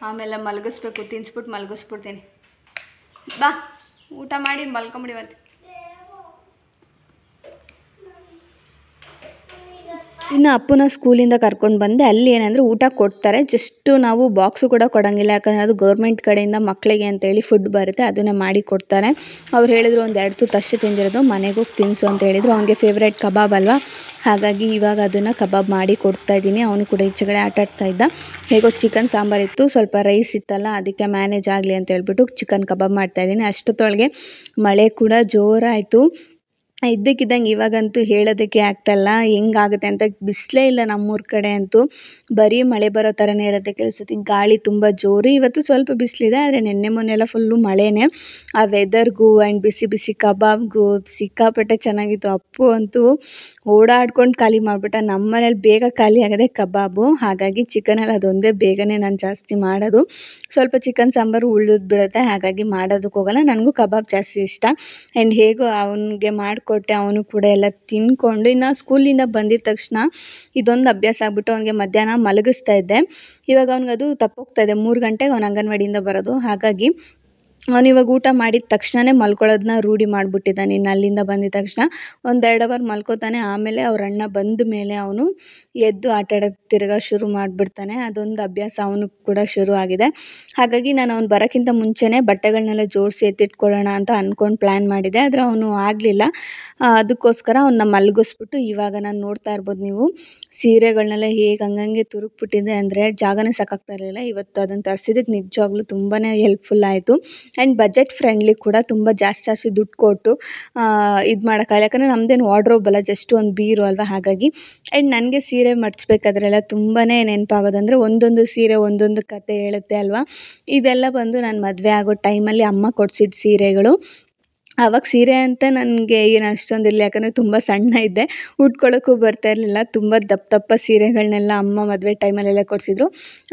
ಆಮೇಲೆ ಮಲಗಿಸ್ಬೇಕು, ತಿನ್ನಿಸ್ಬಿಟ್ಟು ಮಲಗಿಸ್ಬಿಡ್ತೀನಿ. ಬಾ ಊಟ ಮಾಡಿ ಮಲ್ಕೊಂಬಿಡಿವಂತೆ. ಇನ್ನು ಅಪ್ಪನ ಸ್ಕೂಲಿಂದ ಕರ್ಕೊಂಡು ಬಂದೆ. ಅಲ್ಲಿ ಏನಂದರೆ ಊಟ ಕೊಡ್ತಾರೆ, ಜಸ್ಟು ನಾವು ಬಾಕ್ಸು ಕೂಡ ಕೊಡೋಂಗಿಲ್ಲ, ಯಾಕಂದರೆ ಅದು ಗೌರ್ಮೆಂಟ್ ಕಡೆಯಿಂದ ಮಕ್ಕಳಿಗೆ ಅಂತೇಳಿ ಫುಡ್ ಬರುತ್ತೆ, ಅದನ್ನು ಮಾಡಿ ಕೊಡ್ತಾರೆ. ಅವ್ರು ಹೇಳಿದ್ರು ಒಂದು 2 ತುತ್ತು ಅಷ್ಟೇ ತಿಂದಿರೋದು, ಮನೆಗೆ ಹೋಗಿ ತಿನ್ನಿಸು ಅಂತ ಹೇಳಿದರು. ಅವನಿಗೆ ಫೇವ್ರೇಟ್ ಕಬಾಬ್ ಅಲ್ವಾ, ಹಾಗಾಗಿ ಇವಾಗ ಅದನ್ನು ಕಬಾಬ್ ಮಾಡಿ ಕೊಡ್ತಾಯಿದ್ದೀನಿ. ಅವನು ಕೂಡ ಈಚೆಗಡೆ ಆಟಾಡ್ತಾ ಇದ್ದ. ಹೇಗೋ ಚಿಕನ್ ಸಾಂಬಾರಿತ್ತು, ಸ್ವಲ್ಪ ರೈಸ್ ಇತ್ತಲ್ಲ, ಅದಕ್ಕೆ ಮ್ಯಾನೇಜ್ ಆಗಲಿ ಅಂತ ಹೇಳ್ಬಿಟ್ಟು ಚಿಕನ್ ಕಬಾಬ್ ಮಾಡ್ತಾಯಿದ್ದೀನಿ. ಅಷ್ಟೊತ್ತೊಳಗೆ ಮಳೆ ಕೂಡ ಜೋರಾಯಿತು. ಇದ್ದಕ್ಕಿದ್ದಂಗೆ ಇವಾಗಂತೂ ಹೇಳೋದಕ್ಕೆ ಆಗ್ತಾಯಿಲ್ಲ ಹೆಂಗಾಗುತ್ತೆ ಅಂತ. ಬಿಸಿಲೇ ಇಲ್ಲ ನಮ್ಮೂರ ಕಡೆ ಅಂತೂ, ಬರೀ ಮಳೆ ಬರೋ ಥರನೇ ಇರುತ್ತೆ. ಕೆಲಸಕ್ಕೆ ಗಾಳಿ ತುಂಬ ಜೋರು. ಇವತ್ತು ಸ್ವಲ್ಪ ಬಿಸಿಲಿದೆ, ಆದರೆ ನೆನ್ನೆ ಮೊನ್ನೆಲ್ಲ ಫುಲ್ಲು ಮಳೆನೇ. ಆ ವೆದರ್ಗೂ ಆ್ಯಂಡ್ ಬಿಸಿ ಬಿಸಿ ಕಬಾಬ್ಗೂ ಸಿಕ್ಕಾಪಟ್ಟೆ ಚೆನ್ನಾಗಿತ್ತು. ಅಪ್ಪು ಅಂತೂ ಓಡಾಡ್ಕೊಂಡು ಖಾಲಿ ಮಾಡಿಬಿಟ್ಟ. ನಮ್ಮ ಮನೇಲಿ ಬೇಗ ಖಾಲಿ ಆಗೋದೇ ಕಬಾಬು, ಹಾಗಾಗಿ ಚಿಕನಲ್ಲಿ ಅದೊಂದೇ ಬೇಗನೆ ನಾನು ಜಾಸ್ತಿ ಮಾಡೋದು. ಸ್ವಲ್ಪ ಚಿಕನ್ ಸಾಂಬಾರು ಉಳಿದು ಬಿಡುತ್ತೆ, ಹಾಗಾಗಿ ಮಾಡೋದಕ್ಕೆ ಹೋಗಲ್ಲ. ನನಗೂ ಕಬಾಬ್ ಜಾಸ್ತಿ ಇಷ್ಟ. ಆ್ಯಂಡ್ ಹೇಗೋ ಅವನಿಗೆ ಮಾಡಿಕೊಟ್ಟೆ, ಅವನು ಕೂಡ ಎಲ್ಲ ತಿಂದ್ಕೊಂಡು. ಇನ್ನು ಸ್ಕೂಲಿಂದ ಬಂದಿದ ತಕ್ಷಣ ಇದೊಂದು ಅಭ್ಯಾಸ ಆಗ್ಬಿಟ್ಟು ಅವನಿಗೆ ಮಧ್ಯಾಹ್ನ ಮಲಗಿಸ್ತಾ ಇದ್ದೆ. ಇವಾಗ ಅವ್ನಿಗೆ ಅದು ತಪ್ಪೋಗ್ತಾ ಇದೆ. 3 ಗಂಟೆಗೆ ಅವ್ನು ಅಂಗನವಾಡಿಯಿಂದ ಬರೋದು, ಹಾಗಾಗಿ ಅವನು ಇವಾಗ ಊಟ ಮಾಡಿದ ತಕ್ಷಣನೇ ಮಲ್ಕೊಳ್ಳೋದನ್ನ ರೂಢಿ ಮಾಡಿಬಿಟ್ಟಿದ್ದಾನೆ. ಇನ್ನು ಅಲ್ಲಿಂದ ಬಂದಿದ ತಕ್ಷಣ ಒಂದು 2 ಅವರ್ ಮಲ್ಕೋತಾನೆ. ಆಮೇಲೆ ಅವ್ರ ಅಣ್ಣ ಬಂದ ಮೇಲೆ ಅವನು ಎದ್ದು ಆಟ ಆಡೋಕ್ಕೆ ತಿರ್ಗಾ ಶುರು ಮಾಡಿಬಿಡ್ತಾನೆ. ಅದೊಂದು ಅಭ್ಯಾಸ ಅವನಿಗೆ ಕೂಡ ಶುರು ಆಗಿದೆ. ಹಾಗಾಗಿ ನಾನು ಅವ್ನು ಬರೋಕ್ಕಿಂತ ಮುಂಚೆನೇ ಬಟ್ಟೆಗಳನ್ನೆಲ್ಲ ಜೋಡಿಸಿ ಎತ್ತಿಟ್ಕೊಳ್ಳೋಣ ಅಂತ ಅಂದ್ಕೊಂಡು ಪ್ಲ್ಯಾನ್ ಮಾಡಿದೆ. ಆದರೆ ಅವನು ಆಗಲಿಲ್ಲ. ಅದಕ್ಕೋಸ್ಕರ ಅವನ್ನ ಮಲಗಿಸ್ಬಿಟ್ಟು ಇವಾಗ ನಾನು ನೋಡ್ತಾ ಇರ್ಬೋದು ನೀವು ಸೀರೆಗಳನ್ನೆಲ್ಲ ಹೇಗೆ ಹಂಗಂಗೆ ತುರುಕ್ಬಿಟ್ಟಿದೆ ಅಂದರೆ ಜಾಗನೇ ಸಾಕಾಗ್ತಾ ಇರಲಿಲ್ಲ. ಇವತ್ತು ಅದನ್ನು ತರಿಸಿದ್ದಕ್ಕೆ ನಿಜವಾಗ್ಲೂ ತುಂಬಾ ಹೆಲ್ಪ್ಫುಲ್ ಆಯಿತು. ಆ್ಯಂಡ್ ಬಜೆಟ್ ಫ್ರೆಂಡ್ಲಿ ಕೂಡ. ತುಂಬ ಜಾಸ್ತಿ ದುಡ್ಡು ಕೊಟ್ಟು ಇದು ಮಾಡೋಕ್ಕಾಗಲ್ಲ. ಯಾಕಂದರೆ ನಮ್ಮದೇನು ವಾರ್ಡ್ರೋಬ್ ಅಲ್ಲ, ಜಸ್ಟ್ ಒಂದು ಬೀರು ಅಲ್ವಾ. ಹಾಗಾಗಿ ಆ್ಯಂಡ್ ನನಗೆ ಸೀರೆ ಮಡಿಸ್ಬೇಕಾದ್ರೆಲ್ಲ ತುಂಬಾ ನೆನಪಾಗೋದಂದರೆ ಒಂದೊಂದು ಸೀರೆ ಒಂದೊಂದು ಕತೆ ಹೇಳುತ್ತೆ ಅಲ್ವಾ. ಇದೆಲ್ಲ ಬಂದು ನಾನು ಮದುವೆ ಆಗೋ ಟೈಮಲ್ಲಿ ಅಮ್ಮ ಕೊಡಿಸಿದ ಸೀರೆಗಳು. ಆವಾಗ ಸೀರೆ ಅಂತ ನನಗೆ ಏನು ಅಷ್ಟೊಂದಿಲ್ಲ, ಯಾಕಂದರೆ ತುಂಬ ಸಣ್ಣ ಇದ್ದೆ, ಉಟ್ಕೊಳ್ಳೋಕ್ಕೂ ಬರ್ತಾ ಇರಲಿಲ್ಲ. ತುಂಬ ದಪ್ಪ ದಪ್ಪ ಸೀರೆಗಳನ್ನೆಲ್ಲ ಅಮ್ಮ ಮದುವೆ ಟೈಮಲ್ಲೆಲ್ಲ ಕೊಡಿಸಿದ್ರು.